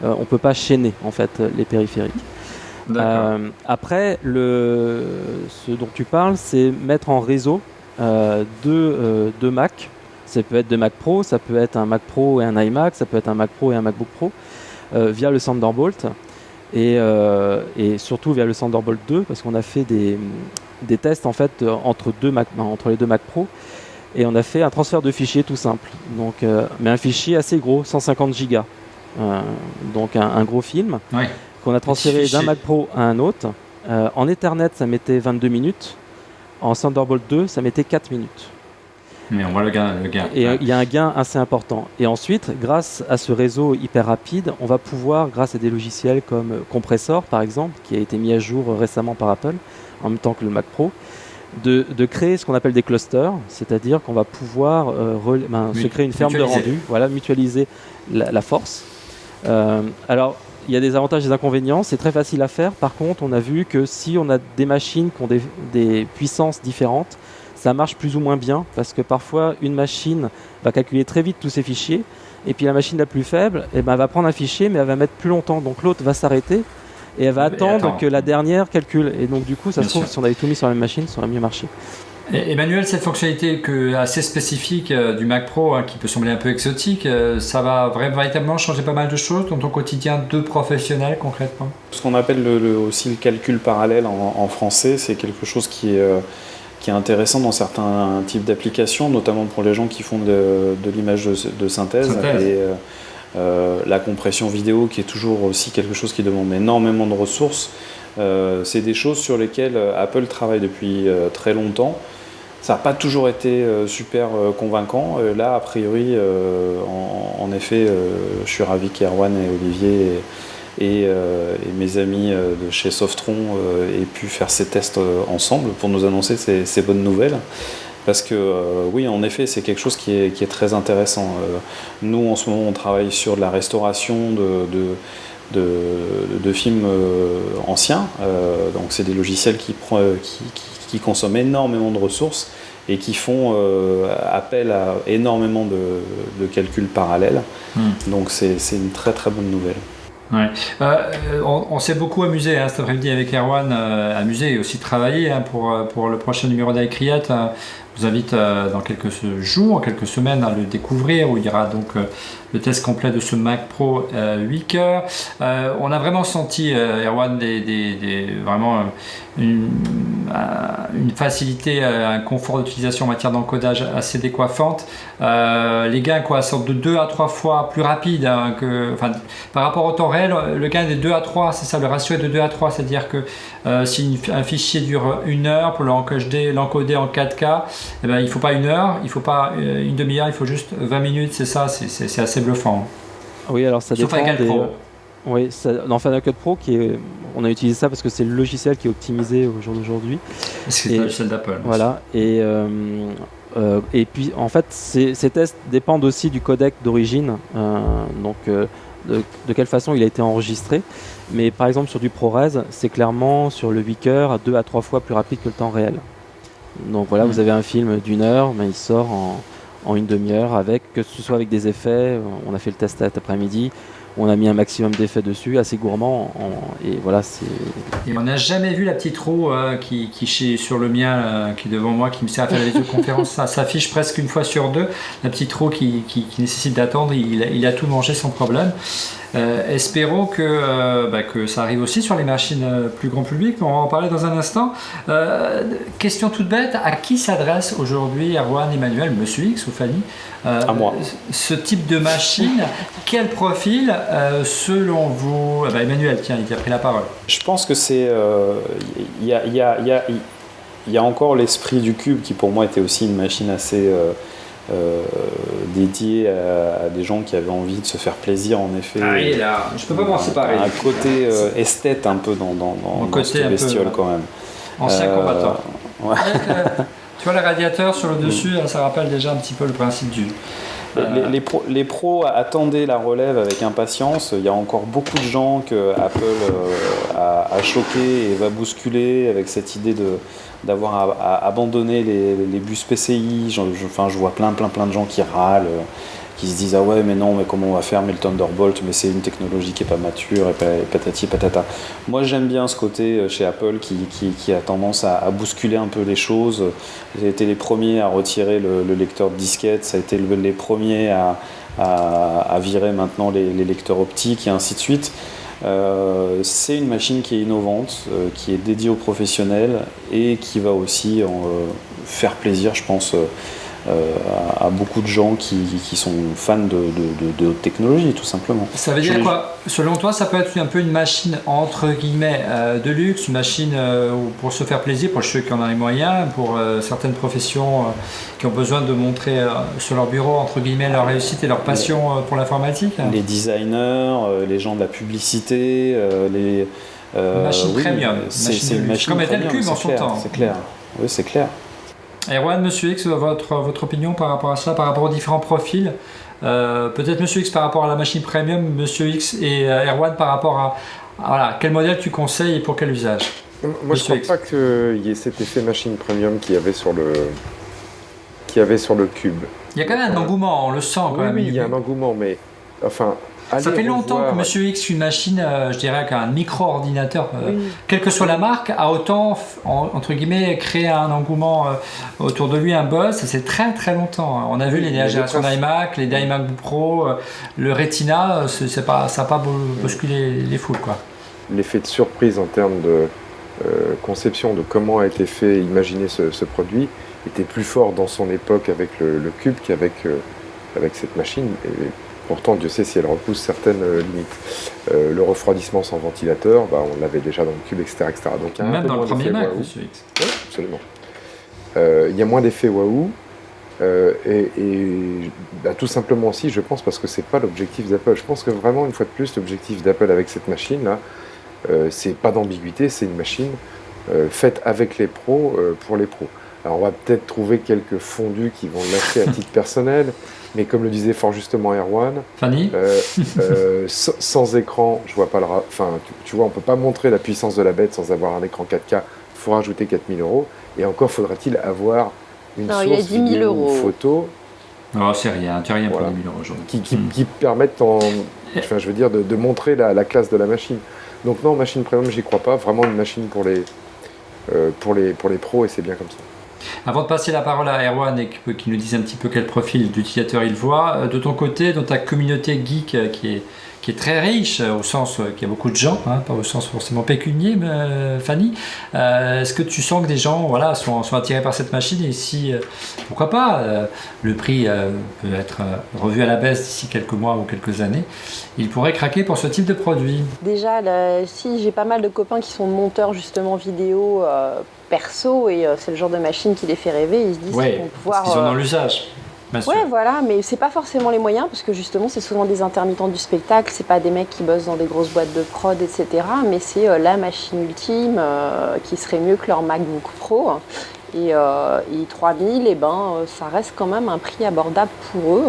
on ne peut pas chaîner en fait les périphériques. Après, ce dont tu parles, c'est mettre en réseau deux Mac. Ça peut être deux Mac Pro, ça peut être un Mac Pro et un iMac, ça peut être un Mac Pro et un MacBook Pro via le Thunderbolt et surtout via le Thunderbolt 2 parce qu'on a fait des tests en fait entre les deux Mac Pro. Et on a fait un transfert de fichiers tout simple, donc, mais un fichier assez gros, 150 Go, donc un gros film qu'on a transféré d'un Mac Pro à un autre. En Ethernet, ça mettait 22 minutes, en Thunderbolt 2, ça mettait 4 minutes. Mais on voit le gain. Et il y a un gain assez important. Et ensuite, grâce à ce réseau hyper rapide, on va pouvoir, grâce à des logiciels comme Compressor par exemple, qui a été mis à jour récemment par Apple, en même temps que le Mac Pro, de créer ce qu'on appelle des clusters, c'est-à-dire qu'on va pouvoir se créer une ferme de rendu, mutualiser la force. Alors, il y a des avantages et des inconvénients, c'est très facile à faire. Par contre, on a vu que si on a des machines qui ont des puissances différentes, ça marche plus ou moins bien, parce que parfois, une machine va calculer très vite tous ses fichiers, et puis la machine la plus faible, va prendre un fichier, mais elle va mettre plus longtemps, donc l'autre va s'arrêter, et elle va attendre que la dernière calcule. Et donc du coup, ça se trouve, si on avait tout mis sur la même machine, ça aurait mieux marché. Et Emmanuel, cette fonctionnalité assez spécifique du Mac Pro, qui peut sembler un peu exotique, ça va véritablement changer pas mal de choses dans ton quotidien de professionnel concrètement? Ce qu'on appelle aussi le calcul parallèle en français, c'est quelque chose qui est intéressant dans certains types d'applications, notamment pour les gens qui font de l'image de synthèse. Et, la compression vidéo qui est toujours aussi quelque chose qui demande énormément de ressources, c'est des choses sur lesquelles Apple travaille depuis très longtemps. Ça n'a pas toujours été super convaincant. Là, a priori, en effet, je suis ravi qu'Erwan et Olivier et mes amis de chez Softron aient pu faire ces tests ensemble pour nous annoncer ces bonnes nouvelles. Parce que oui, en effet, c'est quelque chose qui est très intéressant. Nous, en ce moment, on travaille sur de la restauration de films anciens. Donc, c'est des logiciels qui consomment énormément de ressources et qui font appel à énormément de calculs parallèles. Donc, c'est une très très bonne nouvelle. Ouais. On s'est beaucoup amusé cet après-midi avec Erwan, amusé et aussi travaillé pour le prochain numéro d'iCreate. Je vous invite dans quelques jours, quelques semaines à le découvrir, où il y aura donc le test complet de ce Mac Pro 8 cœurs. On a vraiment senti, Erwan, vraiment une facilité, un confort d'utilisation en matière d'encodage assez décoiffante. Les gains sont de 2 à 3 fois plus rapides par rapport au temps réel. Le gain est de 2 à 3, c'est ça, le ratio est de 2 à 3, c'est-à-dire que si un fichier dure 1 heure pour l'encoder en 4K, il ne faut pas 1 heure, il ne faut pas une demi-heure, il faut juste 20 minutes, c'est ça, c'est assez bluffant. Oui, alors ça Sauf dépend avec Pro. Oui, dans Final Cut Pro, on a utilisé ça parce que c'est le logiciel qui est optimisé au jour d'aujourd'hui. C'est le logiciel d'Apple. Voilà, et puis en fait, ces tests dépendent aussi du codec d'origine, de quelle façon il a été enregistré. Mais par exemple, sur du ProRes, c'est clairement sur le 8 à 2 à 3 fois plus rapide que le temps réel. Donc voilà, vous avez un film d'1 heure, mais il sort en une demi-heure, que ce soit avec des effets. On a fait le test cet après-midi. On a mis un maximum d'effets dessus, assez gourmand, et voilà, c'est... Et on n'a jamais vu la petite roue qui sur le mien, qui est devant moi, qui me sert à faire la visioconférence. Ça s'affiche presque 1 fois sur 2. La petite roue qui nécessite d'attendre, il a tout mangé sans problème. Espérons que ça arrive aussi sur les machines plus grand public. On va en parler dans un instant. Question toute bête, à qui s'adresse aujourd'hui Erwan, Emmanuel, Monsieur X ou Fanny à moi. Ce type de machine, quel profil selon vous Emmanuel, tiens, il a pris la parole. Je pense que c'est... Il y a encore l'esprit du cube qui pour moi était aussi une machine assez... dédié à des gens qui avaient envie de se faire plaisir, en effet. Ah, il est là, je peux pas m'en séparer. Un côté esthète un peu dans cette bestiole quand même. Ancien combattant. Ouais. Tu vois le radiateur sur le dessus, ça rappelle déjà un petit peu le principe du... Les pros attendaient la relève avec impatience. Il y a encore beaucoup de gens que Apple a choqué et va bousculer avec cette idée d'avoir abandonné les bus PCI. Je vois plein de gens qui râlent, qui se disent ah ouais mais non, mais comment on va faire, mais le Thunderbolt, mais c'est une technologie qui est pas mature, et patati patata. Moi j'aime bien ce côté chez Apple qui a tendance à bousculer un peu les choses. J'ai été les premiers à retirer le lecteur de disquette, ça a été les premiers à virer maintenant les lecteurs optiques et ainsi de suite. C'est une machine qui est innovante, qui est dédiée aux professionnels et qui va aussi faire plaisir, je pense, à beaucoup de gens qui sont fans de haute technologie, tout simplement. Ça veut dire quoi? Selon toi, ça peut être un peu une machine entre guillemets de luxe, une machine pour se faire plaisir, pour ceux qui en ont les moyens, pour certaines professions qui ont besoin de montrer sur leur bureau entre guillemets leur réussite et leur passion pour l'informatique. Les designers, les gens de la publicité, les machine premium. C'est une machine comme premium, était le cube en son temps. C'est clair. Oui, c'est clair. Erwan, Monsieur X, votre opinion par rapport à ça, par rapport aux différents profils, peut-être Monsieur X par rapport à la machine premium, Monsieur X et Erwan par rapport à voilà, quel modèle tu conseilles et pour quel usage? Moi je ne crois pas qu'il y ait cet effet machine premium qu'il y avait sur le cube. Il y a quand même un engouement, on le sent quand même. Oui, il y a un engouement, mais enfin... Ça fait longtemps que Monsieur X, une machine, je dirais qu'un micro-ordinateur, quelle que soit la marque, a autant, entre guillemets, créé un engouement autour de lui, un buzz. C'est très très longtemps. On a vu les dernières générations d'iMac, les d'iMac Pro, le Retina, ça n'a pas bousculé les foules, quoi. L'effet de surprise en termes de conception de comment a été fait, imaginé ce produit, était plus fort dans son époque avec le Cube qu'avec cette machine. Et pourtant, Dieu sait si elle repousse certaines limites. Le refroidissement sans ventilateur, on l'avait déjà dans le Cube, etc. Donc, même dans le premier Mac, Monsieur X. Oui, absolument. Il y a moins d'effets waouh. Tout simplement aussi, je pense, parce que c'est pas l'objectif d'Apple. Je pense que vraiment, une fois de plus, l'objectif d'Apple avec cette machine-là, c'est pas d'ambiguïté, c'est une machine faite avec les pros pour les pros. Alors on va peut-être trouver quelques fondus qui vont l'acheter à titre personnel, mais comme le disait fort justement Erwan, Fanny, sans écran, je vois pas le. Enfin, tu vois, on peut pas montrer la puissance de la bête sans avoir un écran 4K. Il faut rajouter 4 000 €. Et encore faudrait-il avoir une source vidéo photo. Non, c'est rien. Tu n'as rien pour 10 000 € aujourd'hui. Qui permettent, de montrer la classe de la machine. Donc non, machine premium, j'y crois pas. Vraiment une machine pour les pros, et c'est bien comme ça. Avant de passer la parole à Erwan et qui nous dise un petit peu quel profil d'utilisateur il voit, de ton côté, dans ta communauté geek qui qui est très riche, au sens qu'il y a beaucoup de gens, pas au sens forcément pécunier, Fanny. Est-ce que tu sens que des gens sont attirés par cette machine et si, pourquoi pas, le prix peut être revu à la baisse d'ici quelques mois ou quelques années, ils pourraient craquer pour ce type de produit? Déjà, si j'ai pas mal de copains qui sont monteurs justement vidéo perso et c'est le genre de machine qui les fait rêver, ils se disent qu'ils vont pouvoir... Parce qu'ils sont dans l'usage. Ouais, voilà, mais c'est pas forcément les moyens parce que justement c'est souvent des intermittents du spectacle, c'est pas des mecs qui bossent dans des grosses boîtes de prod, etc. Mais c'est la machine ultime qui serait mieux que leur MacBook Pro. Et 3000, ça reste quand même un prix abordable pour eux,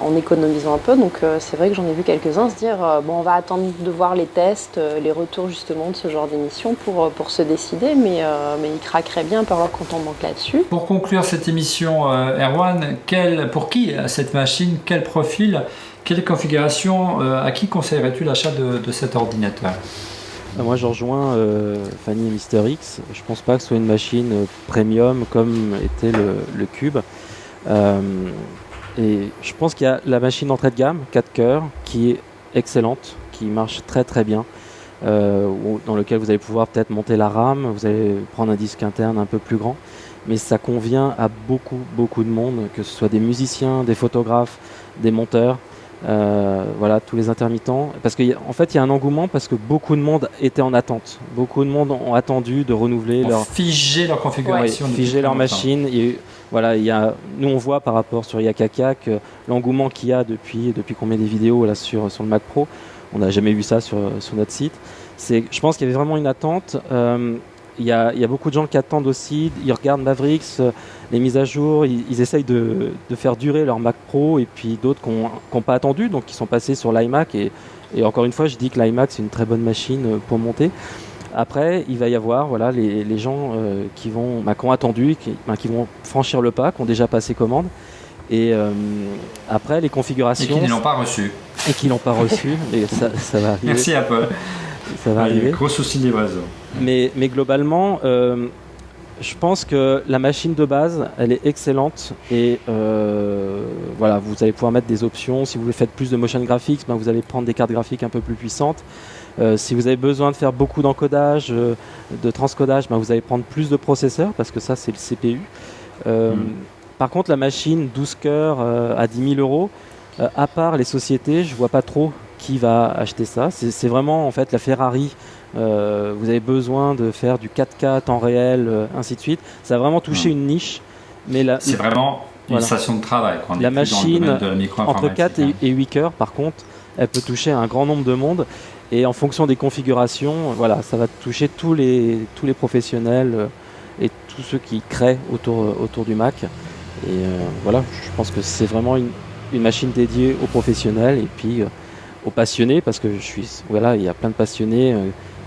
en économisant un peu. Donc c'est vrai que j'en ai vu quelques-uns se dire on va attendre de voir les tests, les retours justement de ce genre d'émission pour se décider, mais ils craqueraient bien par leur compte en banque là-dessus. Pour conclure cette émission, Erwan, pour qui cette machine, quel profil, quelle configuration, à qui conseillerais-tu l'achat de cet ordinateur? Moi, je rejoins Fanny et Mister X. Je pense pas que ce soit une machine premium comme était le Cube. Et je pense qu'il y a la machine d'entrée de gamme, 4 cœurs, qui est excellente, qui marche très très bien, dans lequel vous allez pouvoir peut-être monter la RAM, vous allez prendre un disque interne un peu plus grand. Mais ça convient à beaucoup de monde, que ce soit des musiciens, des photographes, des monteurs. Tous les intermittents, parce qu'en fait il y a un engouement parce que beaucoup de monde était en attente, beaucoup de monde ont attendu de renouveler figer leur configuration, figer leur machine. Et nous on voit par rapport sur Yakaka que l'engouement qu'il y a depuis qu'on met des vidéos là sur le Mac Pro, on n'a jamais vu ça sur notre site. Je pense qu'il y avait vraiment une attente. Il y a beaucoup de gens qui attendent aussi, ils regardent Mavericks, les mises à jour, ils essayent de faire durer leur Mac Pro, et puis d'autres qui n'ont pas attendu, donc qui sont passés sur l'iMac. Et encore une fois, je dis que l'iMac, c'est une très bonne machine pour monter. Après, il va y avoir les gens qui ont attendu, qui vont franchir le pas, qui ont déjà passé commande. Et après, les configurations... Et qui ne l'ont pas reçu. Et ça va arriver. Merci Apple. Ça va arriver. Gros souci de livraison. Mais globalement, je pense que la machine de base, elle est excellente. Et vous allez pouvoir mettre des options. Si vous faites plus de motion graphics, vous allez prendre des cartes graphiques un peu plus puissantes. Si vous avez besoin de faire beaucoup d'encodage, de transcodage, vous allez prendre plus de processeurs parce que ça, c'est le CPU. Par contre, la machine 12 cœurs à 10 000 euros, à part les sociétés, je ne vois pas trop qui va acheter ça. C'est vraiment en fait la Ferrari. Vous avez besoin de faire du 4K temps réel, ainsi de suite. Ça a vraiment touché une niche. Mais c'est vraiment une station de travail. La machine, entre 4 et 8 cœurs, par contre, elle peut toucher un grand nombre de monde. Et en fonction des configurations, ça va toucher tous les professionnels et tous ceux qui créent autour du Mac. Et je pense que c'est vraiment une machine dédiée aux professionnels et puis aux passionnés, parce que il y a plein de passionnés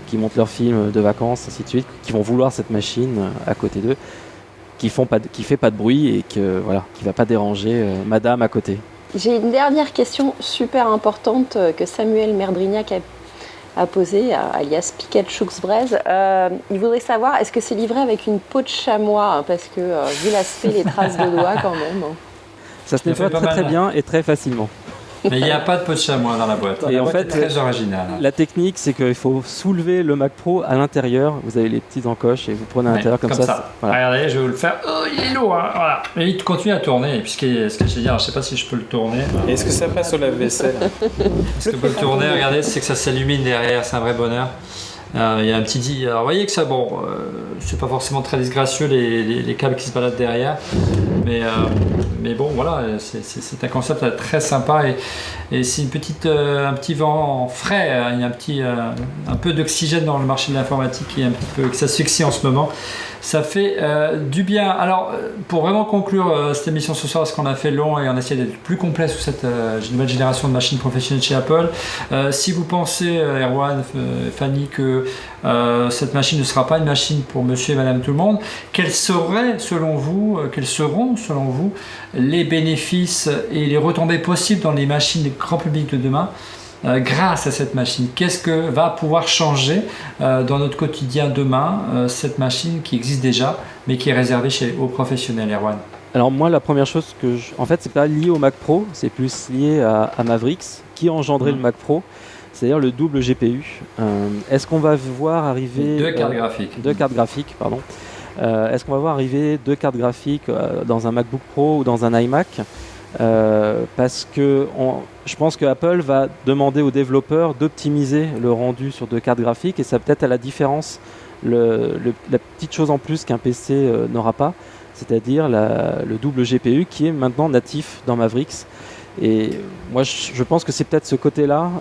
qui montent leurs films de vacances, ainsi de suite, qui vont vouloir cette machine à côté d'eux, qui fait pas de bruit et qui va pas déranger madame à côté. J'ai une dernière question super importante que Samuel Merdrignac a posée, alias Piquet Chouxbrez. Il voudrait savoir, est-ce que c'est livré avec une peau de chamois, parce que vu l'aspect, les traces de doigts quand même. Ça se nettoie très bien et très facilement. Mais il n'y a pas de peau de chamois dans la boîte. Et en fait, très original. La technique, c'est qu'il faut soulever le Mac Pro à l'intérieur. Vous avez les petites encoches et vous prenez à l'intérieur comme ça. Regardez, je vais vous le faire. Oh, il est lourd. Voilà. Et il continue à tourner. Puisque ce que je vais dire, je ne sais pas si je peux le tourner. Est-ce que ça passe au lave-vaisselle? Est-ce que vous pouvez le tourner? Regardez, c'est que ça s'illumine derrière. C'est un vrai bonheur. Il y a un petit... Alors, vous voyez que ça, c'est pas forcément très disgracieux les câbles qui se baladent derrière. Mais bon, voilà, c'est un concept très sympa et c'est un petit vent frais, il y a un peu d'oxygène dans le marché de l'informatique qui s'asphyxie en ce moment. Ça fait du bien. Alors, pour vraiment conclure cette émission ce soir, parce qu'on a fait long et on a essayé d'être plus complet sous cette nouvelle génération de machines professionnelles chez Apple, si vous pensez, Erwan, Fanny, que cette machine ne sera pas une machine pour monsieur et madame tout le monde, quels seront selon vous les bénéfices et les retombées possibles dans les machines du grand public de demain grâce à cette machine? Qu'est-ce que va pouvoir changer dans notre quotidien demain, cette machine qui existe déjà mais qui est réservée aux professionnels, Erwan? Alors moi, la première chose en fait, c'est pas lié au Mac Pro, c'est plus lié à Mavericks, qui a engendré le Mac Pro, c'est-à-dire le double GPU. Est-ce qu'on va voir arriver... Deux cartes graphiques. Deux cartes graphiques, pardon. Est-ce qu'on va voir arriver deux cartes graphiques dans un MacBook Pro ou dans un iMac parce que je pense que Apple va demander aux développeurs d'optimiser le rendu sur deux cartes graphiques, et ça peut-être à la différence, la petite chose en plus qu'un PC n'aura pas, c'est-à-dire le double GPU qui est maintenant natif dans Mavericks. Et moi je pense que c'est peut-être ce côté-là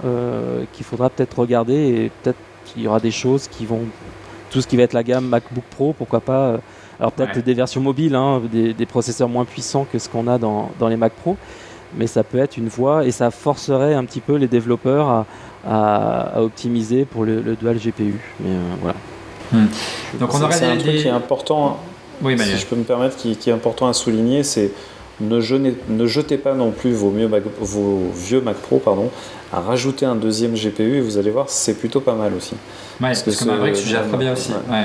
qu'il faudra peut-être regarder, et peut-être qu'il y aura des choses qui vont, tout ce qui va être la gamme MacBook Pro, pourquoi pas, alors peut-être des versions mobiles, des processeurs moins puissants que ce qu'on a dans les Mac Pro, mais ça peut être une voie, et ça forcerait un petit peu les développeurs à optimiser pour le dual GPU. Mais voilà. Donc on aurait un truc qui est important, si je peux me permettre, qui est important à souligner, c'est ne jetez pas non plus vos vieux Mac Pro à rajouter un deuxième GPU, et vous allez voir, c'est plutôt pas mal aussi. Parce que Maverick se gère très bien aussi. Ouais.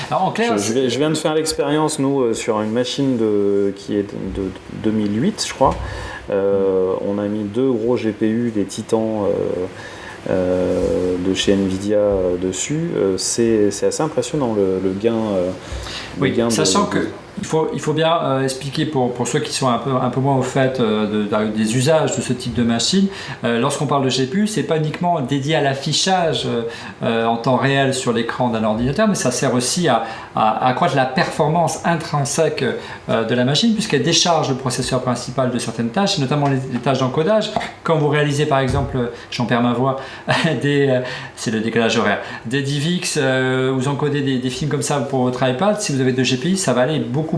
Alors, en clair, je viens de faire l'expérience, nous, sur une machine qui est de 2008, je crois. On a mis deux gros GPU, des Titans de chez Nvidia dessus. C'est assez impressionnant le gain. Sachant que il faut bien expliquer pour ceux qui sont un peu moins au fait des usages de ce type de machine. Lorsqu'on parle de GPU, c'est pas uniquement dédié à l'affichage en temps réel sur l'écran d'un ordinateur, mais ça sert aussi à accroître la performance intrinsèque de la machine, puisqu'elle décharge le processeur principal de certaines tâches, et notamment les tâches d'encodage. Quand vous réalisez par exemple, j'en perds ma voix, c'est le décalage horaire, des DivX, vous encodez des films comme ça pour votre iPad, si vous avez deux GPU, ça va aller beaucoup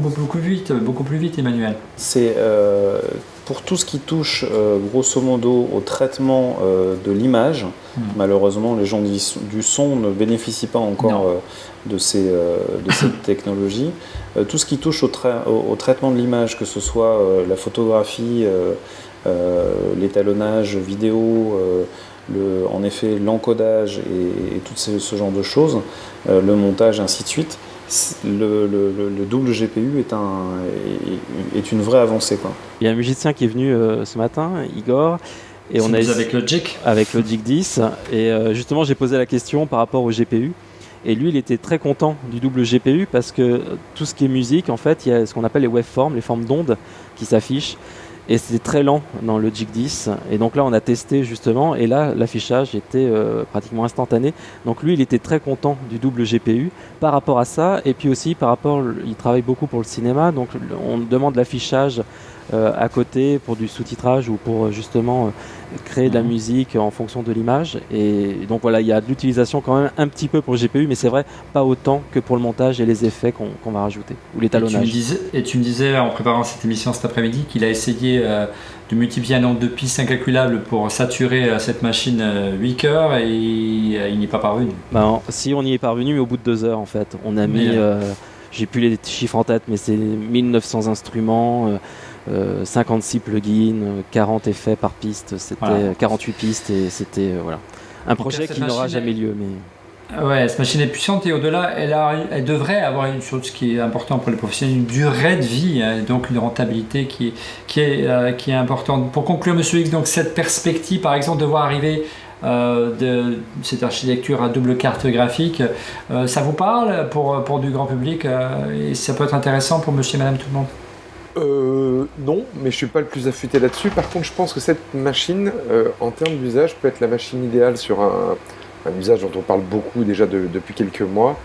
plus vite, Emmanuel. C'est pour tout ce qui touche grosso modo au traitement de l'image. Malheureusement, les gens du son ne bénéficient pas encore de cette technologie. Tout ce qui touche au traitement de l'image, que ce soit la photographie, l'étalonnage vidéo, en effet l'encodage et tout ce genre de choses, le montage, ainsi de suite, le double GPU est une vraie avancée, quoi. Il y a un musicien qui est venu ce matin, Igor, et on a avec Logic 10, et justement j'ai posé la question par rapport au GPU, et lui il était très content du double GPU parce que tout ce qui est musique, en fait, il y a ce qu'on appelle les waveforms, les formes d'ondes qui s'affichent, et c'était très lent dans le Logic 10, et donc là on a testé justement, et là l'affichage était pratiquement instantané. Donc lui il était très content du double GPU par rapport à ça, et puis aussi par rapport, il travaille beaucoup pour le cinéma, donc on demande l'affichage à côté pour du sous-titrage ou pour justement créer de la musique en fonction de l'image, et donc voilà, il y a de l'utilisation quand même un petit peu pour le GPU, mais c'est vrai, pas autant que pour le montage et les effets qu'on va rajouter, ou l'étalonnage. Et tu me disais en préparant cette émission cet après-midi qu'il a essayé de multiplier un nombre de pistes incalculable pour saturer cette machine 8 heures, et il n'y est pas parvenu. Si, on y est parvenu, mais au bout de 2 heures en fait. On a mis, j'ai plus les chiffres en tête, mais c'est 1900 instruments, 56 plugins, 40 effets par piste, c'était 48 pistes, et c'était un projet qui n'aura jamais lieu. Mais... cette machine est puissante, et au-delà, elle devrait avoir une chose qui est importante pour les professionnels, une durée de vie, donc une rentabilité qui est importante. Pour conclure, Monsieur X, donc cette perspective, par exemple, de voir arriver de cette architecture à double carte graphique, ça vous parle pour du grand public, et ça peut être intéressant pour Monsieur et Madame tout le monde? Non, mais je suis pas le plus affûté là-dessus. Par contre, je pense que cette machine, en termes d'usage, peut être la machine idéale sur un usage dont on parle beaucoup déjà depuis quelques mois,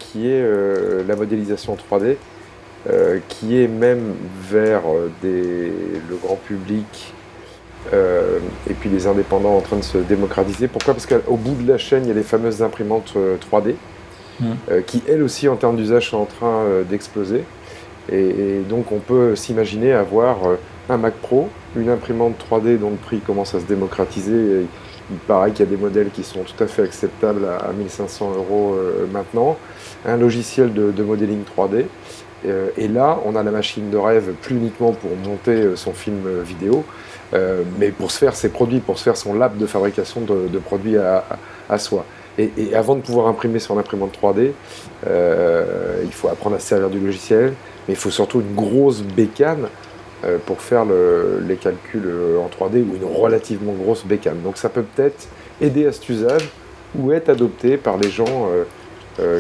qui est la modélisation 3D, qui est même vers le grand public et puis les indépendants en train de se démocratiser. Pourquoi ? Parce qu'au bout de la chaîne, il y a les fameuses imprimantes 3D, qui elles aussi en termes d'usage sont en train d'exploser. Et donc on peut s'imaginer avoir un Mac Pro, une imprimante 3D dont le prix commence à se démocratiser. Et il paraît qu'il y a des modèles qui sont tout à fait acceptables à 1500 € maintenant, un logiciel de modeling 3D. Et là, on a la machine de rêve, plus uniquement pour monter son film vidéo, mais pour se faire ses produits, pour se faire son lab de fabrication de produits à soi. Et avant de pouvoir imprimer sur l'imprimante 3D, il faut apprendre à se servir du logiciel, mais il faut surtout une grosse bécane pour faire les calculs en 3D, ou une relativement grosse bécane. Donc ça peut peut-être aider à cet usage, ou être adopté par les gens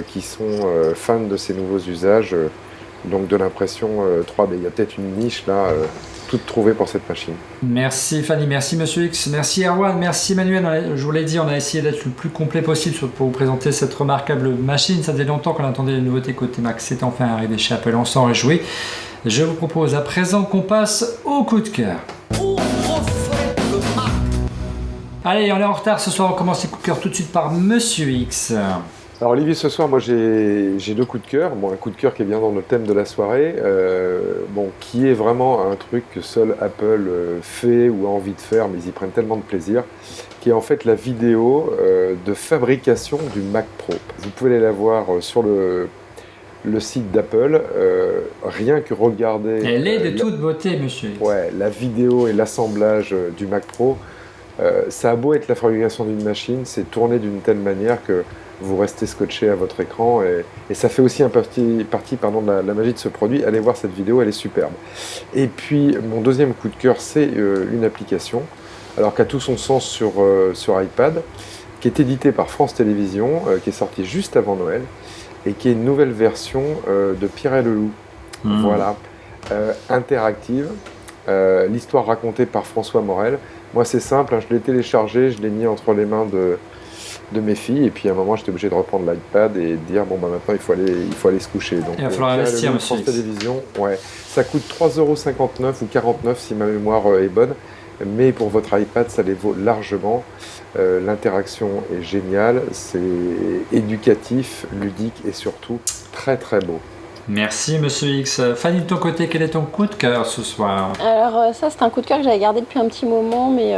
qui sont fans de ces nouveaux usages, donc de l'impression 3D. Il y a peut-être une niche là, toute trouvée pour cette machine. Merci Fanny, merci Monsieur X, merci Erwan, merci Emmanuel. Je vous l'ai dit, on a essayé d'être le plus complet possible pour vous présenter cette remarquable machine. Ça faisait longtemps qu'on attendait les nouveautés côté Mac, c'est enfin arrivé chez Apple, on s'en réjouit. Je vous propose à présent qu'on passe au coup de cœur. Allez, on est en retard ce soir, on commence les coups de cœur tout de suite par Monsieur X. Alors Olivier, ce soir, moi j'ai 2 coups de cœur. Bon, un coup de cœur qui est bien dans le thème de la soirée, qui est vraiment un truc que seul Apple fait ou a envie de faire, mais ils y prennent tellement de plaisir, qui est en fait la vidéo de fabrication du Mac Pro. Vous pouvez aller la voir sur le site d'Apple, rien que regarder... Elle est de toute beauté, Monsieur X. Ouais, la vidéo et l'assemblage du Mac Pro, ça a beau être la fabrication d'une machine, c'est tourné d'une telle manière que vous restez scotché à votre écran, et ça fait aussi partie de la magie de ce produit. Allez voir cette vidéo, elle est superbe. Et puis mon deuxième coup de cœur, c'est une application, alors qui a tout son sens sur iPad, qui est éditée par France Télévisions, qui est sortie juste avant Noël, et qui est une nouvelle version de Pierre et le Loup. Voilà, interactive, l'histoire racontée par François Morel. Moi c'est simple, je l'ai téléchargé, je l'ai mis entre les mains de mes filles, et puis à un moment j'étais obligé de reprendre l'iPad et de dire maintenant il faut aller se coucher. Donc il va falloir investir, Monsieur France Télévisions, ça coûte 3,59 € ou 49 si ma mémoire est bonne, mais pour votre iPad ça les vaut largement. L'interaction est géniale, c'est éducatif, ludique et surtout très très beau. Merci Monsieur X. Fanny, de ton côté, quel est ton coup de cœur ce soir? Alors ça c'est un coup de cœur que j'avais gardé depuis un petit moment, mais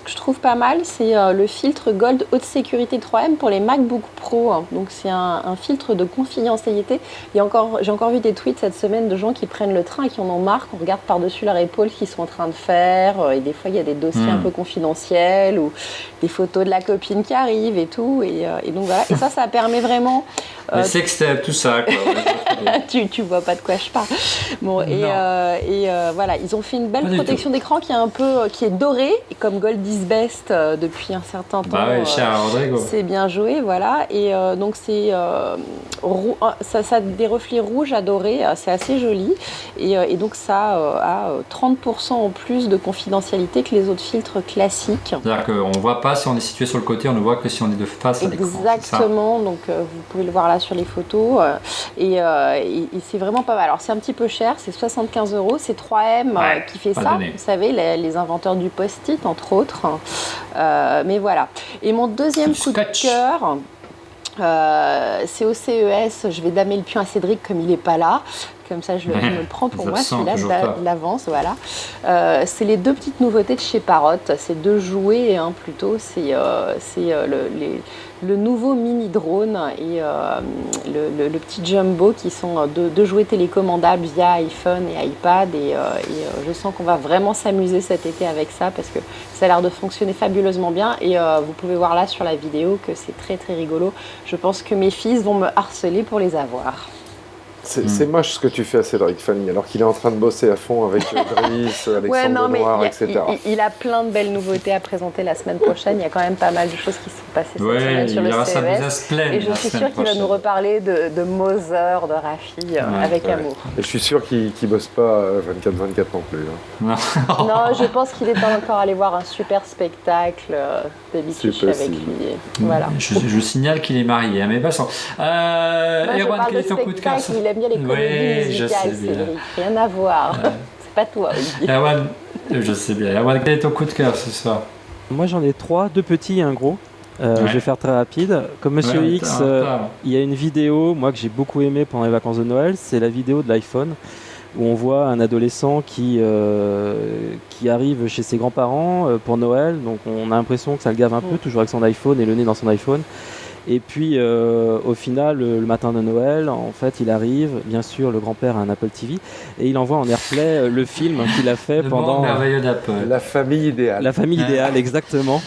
que je trouve pas mal, c'est le filtre Gold Haute Sécurité 3M pour les MacBook Pro. Donc c'est un filtre de confidentialité. J'ai encore vu des tweets cette semaine de gens qui prennent le train et qui en ont marre, qu'on regarde par-dessus leur épaule ce qu'ils sont en train de faire, et des fois il y a des dossiers un peu confidentiels, ou des photos de la copine qui arrive et tout, et donc voilà. Et ça permet vraiment... Les sextapes, tout ça, quoi. tu vois pas de quoi je parle. Bon, voilà, ils ont fait une belle protection d'écran qui est dorée, et comme Gold is Best depuis un certain temps. Bah ouais, cher Rodrigo. C'est bien joué, voilà. Et donc c'est ça a des reflets rouges à doré, c'est assez joli. Et donc ça a 30% en plus de confidentialité que les autres filtres classiques. C'est-à-dire qu'on ne voit pas si on est situé sur le côté, on ne voit que si on est de face à l'écran. Exactement, donc vous pouvez le voir là sur les photos, et c'est vraiment pas mal. Alors c'est un petit peu cher, c'est 75 €, c'est 3M qui fait ça, vous savez, les inventeurs du post-it entre autres, mais voilà. Et mon deuxième coup de cœur, c'est au CES, je vais damer le pion à Cédric comme il n'est pas là. Comme ça, je me le prends pour moi, celui-là, de l'avance, voilà. C'est les 2 petites nouveautés de chez Parrot. C'est 2 jouets, plutôt. C'est le nouveau mini-drone et le petit Jumbo, qui sont 2 jouets télécommandables via iPhone et iPad. Et je sens qu'on va vraiment s'amuser cet été avec ça, parce que ça a l'air de fonctionner fabuleusement bien. Et vous pouvez voir là sur la vidéo que c'est très très rigolo. Je pense que mes fils vont me harceler pour les avoir. C'est moche ce que tu fais à Cédric, Fanny, alors qu'il est en train de bosser à fond avec Driss, Alexandre Benoît, etc. Il a plein de belles nouveautés à présenter la semaine prochaine. Il y a quand même pas mal de choses qui se sont passées cette semaine sur le CES. Et je suis sûre qu'il va nous reparler de Mother, de Rafi, avec amour. Et je suis sûr qu'il ne bosse pas 24/24 non plus. Non, je pense qu'il est encore allé voir un super spectacle d'Elitiche avec lui. Voilà. Je signale qu'il est marié, mais passons. Erwan, quel est ton coup de cœur? Il aime bien les comédies musicales, Cédric. Rien à voir. C'est pas toi, Olivier. Erwan, je sais bien. Erwan, quel est ton coup de cœur ce soir? Moi, j'en ai 3, 2 petits et un gros. Je vais faire très rapide. Comme Monsieur X, il y a une vidéo, moi, que j'ai beaucoup aimée pendant les vacances de Noël. C'est la vidéo de l'iPhone, où on voit un adolescent qui arrive chez ses grands-parents pour Noël. Donc, on a l'impression que ça le gave un peu, toujours avec son iPhone et le nez dans son iPhone. Et puis au final, le matin de Noël, en fait, il arrive, bien sûr, le grand-père a un Apple TV, et il envoie en AirPlay le film qu'il a fait pendant... Le monde merveilleux d'Apple. La famille idéale. La famille idéale, exactement.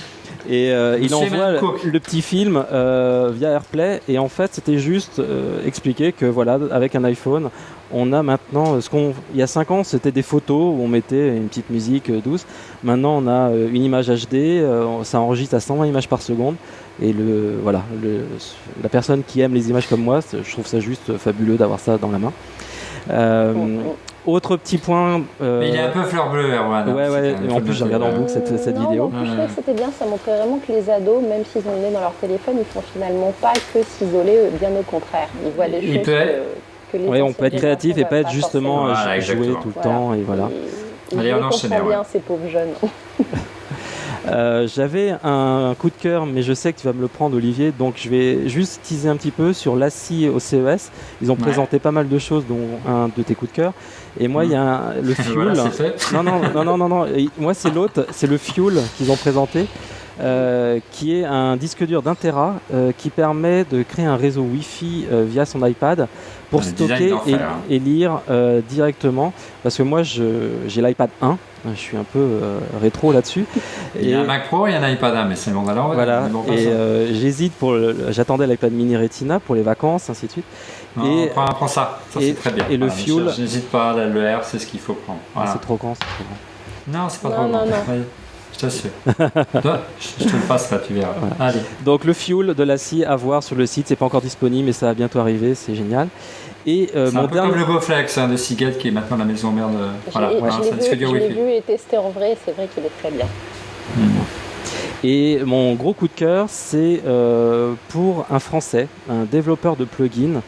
Et il envoie le petit film via AirPlay. Et en fait, c'était juste expliquer que voilà, avec un iPhone, on a maintenant il y a 5 ans, c'était des photos où on mettait une petite musique douce. Maintenant, on a une image HD, ça enregistre à 120 images par seconde. Et la personne qui aime les images comme moi, je trouve ça juste fabuleux d'avoir ça dans la main. Autre petit point. Mais il est un peu fleur bleue, Erwan. Ouais. En plus, j'ai regardé en boucle cette vidéo. Je trouvais que c'était bien. Ça montrait vraiment que les ados, même s'ils ont le nez dans leur téléphone, ils font finalement pas que s'isoler. Bien au contraire, ils voient des choses que les. Oui, on peut être créatif et pas être justement jouer tout le temps et voilà. Allez, on enchaîne. Bien ces pauvres jeunes. J'avais un coup de cœur, mais je sais que tu vas me le prendre, Olivier, donc je vais juste teaser un petit peu sur l'ACI au CES. Ils ont présenté pas mal de choses, dont un de tes coups de cœur. Et moi, il y a le Fuel. Voilà, c'est fait. Non. Et moi, c'est l'autre, c'est le Fuel qu'ils ont présenté, qui est un disque dur d'1 Tera qui permet de créer un réseau Wi-Fi via son iPad pour stocker et lire directement. Parce que moi, j'ai l'iPad 1. Je suis un peu rétro là-dessus. Il y a un Mac Pro et un iPad 1, mais c'est bon. Alors, voilà. J'hésite j'attendais l'iPad mini Retina pour les vacances, ainsi de suite. Non, prends ça. Ça, c'est très bien. Et le Fuel. Je n'hésite pas, le R, c'est ce qu'il faut prendre. Voilà. C'est trop grand. Non, c'est pas trop grand. Oui, je t'assure. Je te le passe là, tu verras. Voilà. Allez. Donc le Fuel de l'ACI à voir sur le site, c'est pas encore disponible, mais ça va bientôt arriver, c'est génial. Et c'est un peu comme le GoFlex de Seagate qui est maintenant la maison mère de. Voilà, je l'ai vu et testé en vrai, c'est vrai qu'il est très bien. Et mon gros coup de cœur, c'est pour un Français, un développeur de plugins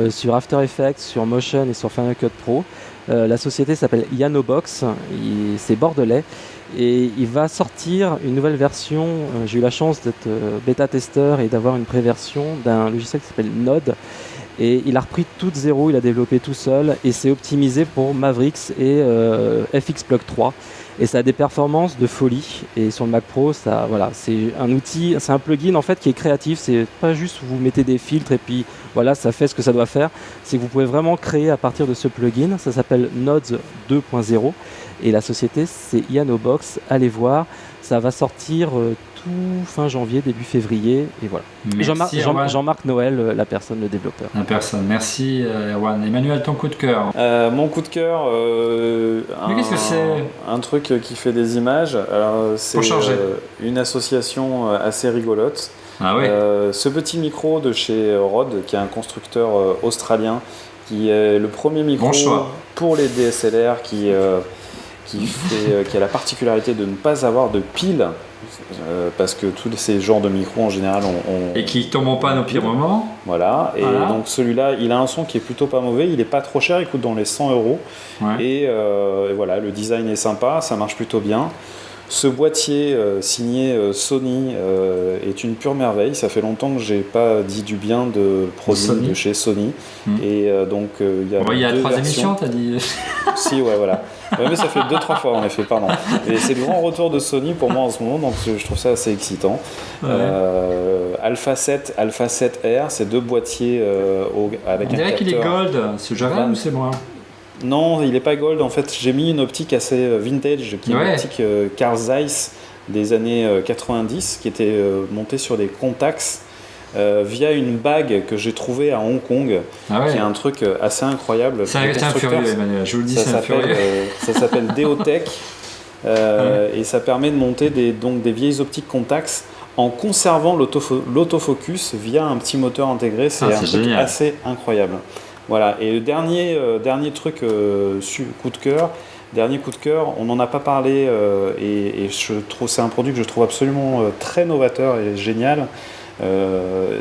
sur After Effects, sur Motion et sur Final Cut Pro. La société s'appelle Yanobox, c'est bordelais. Et il va sortir une nouvelle version. J'ai eu la chance d'être bêta-testeur et d'avoir une pré-version d'un logiciel qui s'appelle Node. Et il a repris tout de zéro, il a développé tout seul et c'est optimisé pour Mavericks et FX Plug 3. Et ça a des performances de folie. Et sur le Mac Pro, c'est un outil, c'est un plugin en fait qui est créatif. C'est pas juste vous mettez des filtres et puis voilà, ça fait ce que ça doit faire. C'est que vous pouvez vraiment créer à partir de ce plugin. Ça s'appelle Nodes 2.0 et la société c'est Yanobox. Allez voir, ça va sortir tout fin janvier, début février et voilà. Jean-Marc Noël, la personne, le développeur. La personne. Merci Erwan. Emmanuel, ton coup de cœur. Mon coup de cœur, mais qu'est-ce que c'est ? Un truc qui fait des images. Alors, c'est une association assez rigolote. Ah oui. Ce petit micro de chez Rode, qui est un constructeur australien, qui est le premier micro pour les DSLR qui a la particularité de ne pas avoir de pile. Parce que tous ces genres de micros en général et qui tombent en panne au pire moment. Voilà, et donc celui-là il a un son qui est plutôt pas mauvais, il est pas trop cher, il coûte dans les 100 €. Et voilà, le design est sympa, ça marche plutôt bien. Ce boîtier signé Sony est une pure merveille. Ça fait longtemps que j'ai pas dit du bien de produits de chez Sony. Et donc il y a 3 émissions, t'as dit. Si, ouais, voilà. Ouais, mais ça fait 2-3 fois en effet, pardon. Et c'est le grand retour de Sony pour moi en ce moment, donc je trouve ça assez excitant. Alpha 7 R, c'est 2 boîtiers avec un capteur. On dirait qu'il est gold. C'est Javan ou c'est moi ? Non, il n'est pas gold. En fait, j'ai mis une optique assez vintage, qui est une optique Carl Zeiss des années 90, qui était montée sur des Contax via une bague que j'ai trouvée à Hong Kong, qui est un truc assez incroyable. C'est un furieux, Emmanuel. Je vous le dis, c'est un furieux. Ça s'appelle Deotech et ça permet de monter des vieilles optiques Contax en conservant l'autofocus via un petit moteur intégré. C'est un truc assez incroyable. Voilà, et le dernier truc, coup de cœur, on n'en a pas parlé et c'est un produit que je trouve absolument très novateur et génial.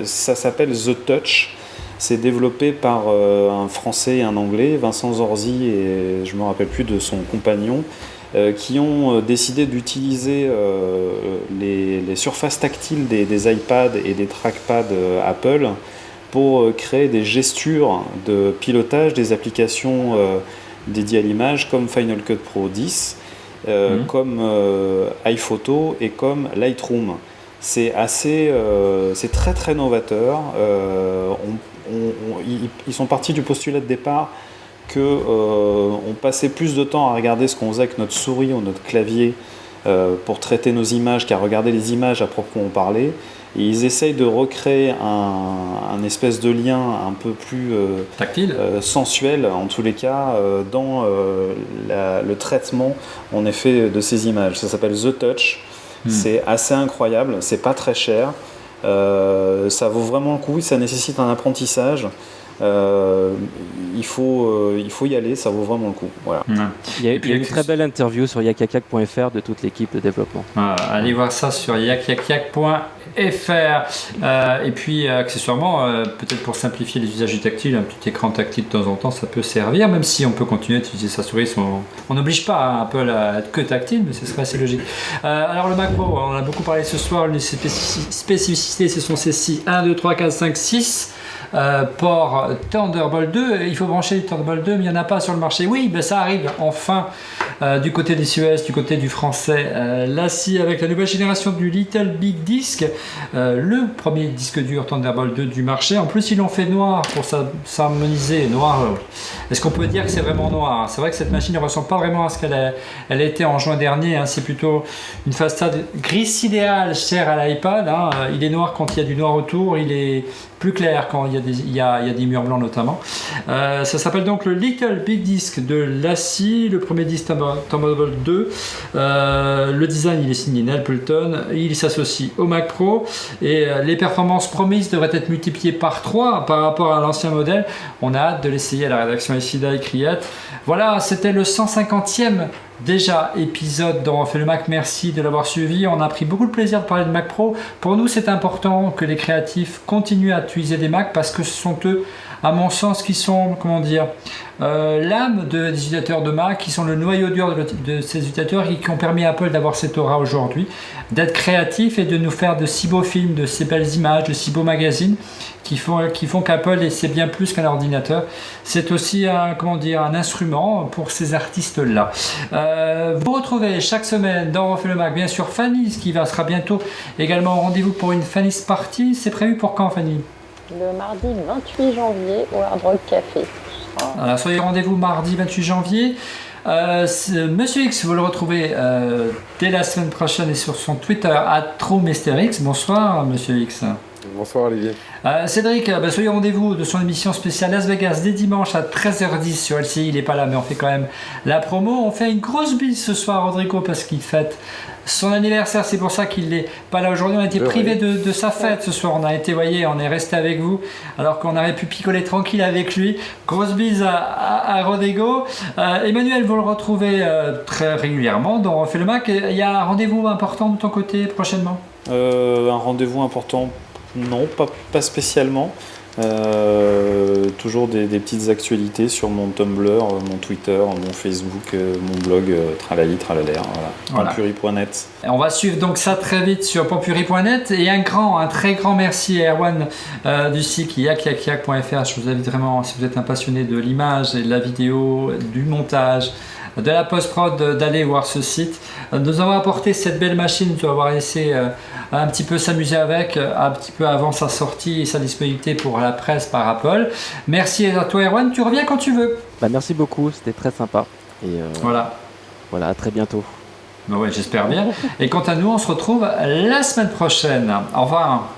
Ça s'appelle The Touch. C'est développé par un Français et un Anglais, Vincent Zorzi et je ne me rappelle plus de son compagnon, qui ont décidé d'utiliser les surfaces tactiles des iPads et des trackpads Apple pour créer des gestures de pilotage des applications dédiées à l'image comme Final Cut Pro 10, comme iPhoto et comme Lightroom. C'est très très novateur. Ils sont partis du postulat de départ qu'on passait plus de temps à regarder ce qu'on faisait avec notre souris ou notre clavier pour traiter nos images qu'à regarder les images à proprement parler. Et ils essayent de recréer un espèce de lien un peu plus tactile, sensuel, en tous les cas, dans le traitement en effet de ces images. Ça s'appelle The Touch. C'est assez incroyable, c'est pas très cher. Ça vaut vraiment le coup, ça nécessite un apprentissage. Il faut y aller, ça vaut vraiment le coup. Voilà. Il y a une très belle interview sur yakyak.fr de toute l'équipe de développement. Allez voir ça sur yakyak.fr. Et puis accessoirement, peut-être pour simplifier les usages du tactile, un petit écran tactile de temps en temps, ça peut servir, même si on peut continuer à utiliser sa souris. On n'oblige pas Apple à être que tactile, mais ce serait assez logique. Alors le Mac Pro, on en a beaucoup parlé ce soir. Les spécificités, ce sont ces 1, 2, 3, 4, 5, 6 port Thunderbolt 2. Il faut brancher le Thunderbolt 2, mais il n'y en a pas sur le marché. Oui, ben ça arrive enfin du côté des US, du côté du français. Là, si avec la nouvelle génération du Little Big Disc, le premier disque dur Thunderbolt 2 du marché. En plus, ils l'ont fait noir pour s'harmoniser. Noir. Est-ce qu'on peut dire que c'est vraiment noir? C'est vrai que cette machine ne ressemble pas vraiment à ce qu'elle était en juin dernier. C'est plutôt une façade gris idéale chère à l'iPad. Il est noir quand il y a du noir autour. Il est plus clair quand il y a des murs blancs notamment. Ça s'appelle donc le Little Big Disc de LaCie, le premier disque Thunderbolt 2. Le design il est signé Neil Pelton, il s'associe au Mac Pro et les performances promises devraient être multipliées par 3 par rapport à l'ancien modèle. On a hâte de l'essayer à la rédaction ici d'Icriette. Voilà, c'était le 150e déjà épisode dont on fait le Mac. Merci de l'avoir suivi. On a pris beaucoup de plaisir de parler de Mac Pro. Pour nous, c'est important que les créatifs continuent à utiliser des Macs parce que ce sont eux, à mon sens, qui sont, l'âme des utilisateurs de Mac, qui sont le noyau dur de ces utilisateurs et qui ont permis à Apple d'avoir cette aura aujourd'hui, d'être créatif et de nous faire de si beaux films, de si belles images, de si beaux magazines qui font qu'Apple, et c'est bien plus qu'un ordinateur, c'est aussi un instrument pour ces artistes-là. Vous retrouvez chaque semaine dans On fait le Mac, bien sûr, Fanny, qui sera bientôt également au rendez-vous pour une Fanny's Party. C'est prévu pour quand, Fanny? Le mardi 28 janvier au Hard Rock Café. Alors, soyez rendez-vous mardi 28 janvier. Monsieur X, vous le retrouvez dès la semaine prochaine et sur son Twitter @TrueMrX. Bonsoir, Monsieur X. Bonsoir Olivier. Cédric, soyez au rendez-vous de son émission spéciale Las Vegas dès dimanche à 13h10 sur LCI. Il n'est pas là, mais on fait quand même la promo. On fait une grosse bise ce soir à Rodrigo parce qu'il fête son anniversaire. C'est pour ça qu'il n'est pas là aujourd'hui. On a été privé de sa fête ce soir. On est resté avec vous alors qu'on aurait pu picoler tranquille avec lui. Grosse bise à Rodrigo. Emmanuel, vous le retrouvez très régulièrement dans On fait le Mac. Il y a un rendez-vous important de ton côté prochainement? Un rendez-vous important? Non, pas spécialement. Toujours des petites actualités sur mon Tumblr, mon Twitter, mon Facebook, mon blog, tralali, tralaler, voilà. Pampuri.net. On va suivre donc ça très vite sur pampuri.net et un très grand merci à Erwan du site yakyak.fr. Je vous invite vraiment, si vous êtes un passionné de l'image et de la vidéo, du montage, de la post-prod, d'aller voir ce site. Nous avons apporté cette belle machine, tu vas avoir essayé un petit peu s'amuser avec, un petit peu avant sa sortie et sa disponibilité pour la presse par Apple. Merci à toi Erwan, tu reviens quand tu veux. Merci beaucoup, c'était très sympa. Et voilà, à très bientôt. Ouais, j'espère bien. Et quant à nous, on se retrouve la semaine prochaine. Au revoir.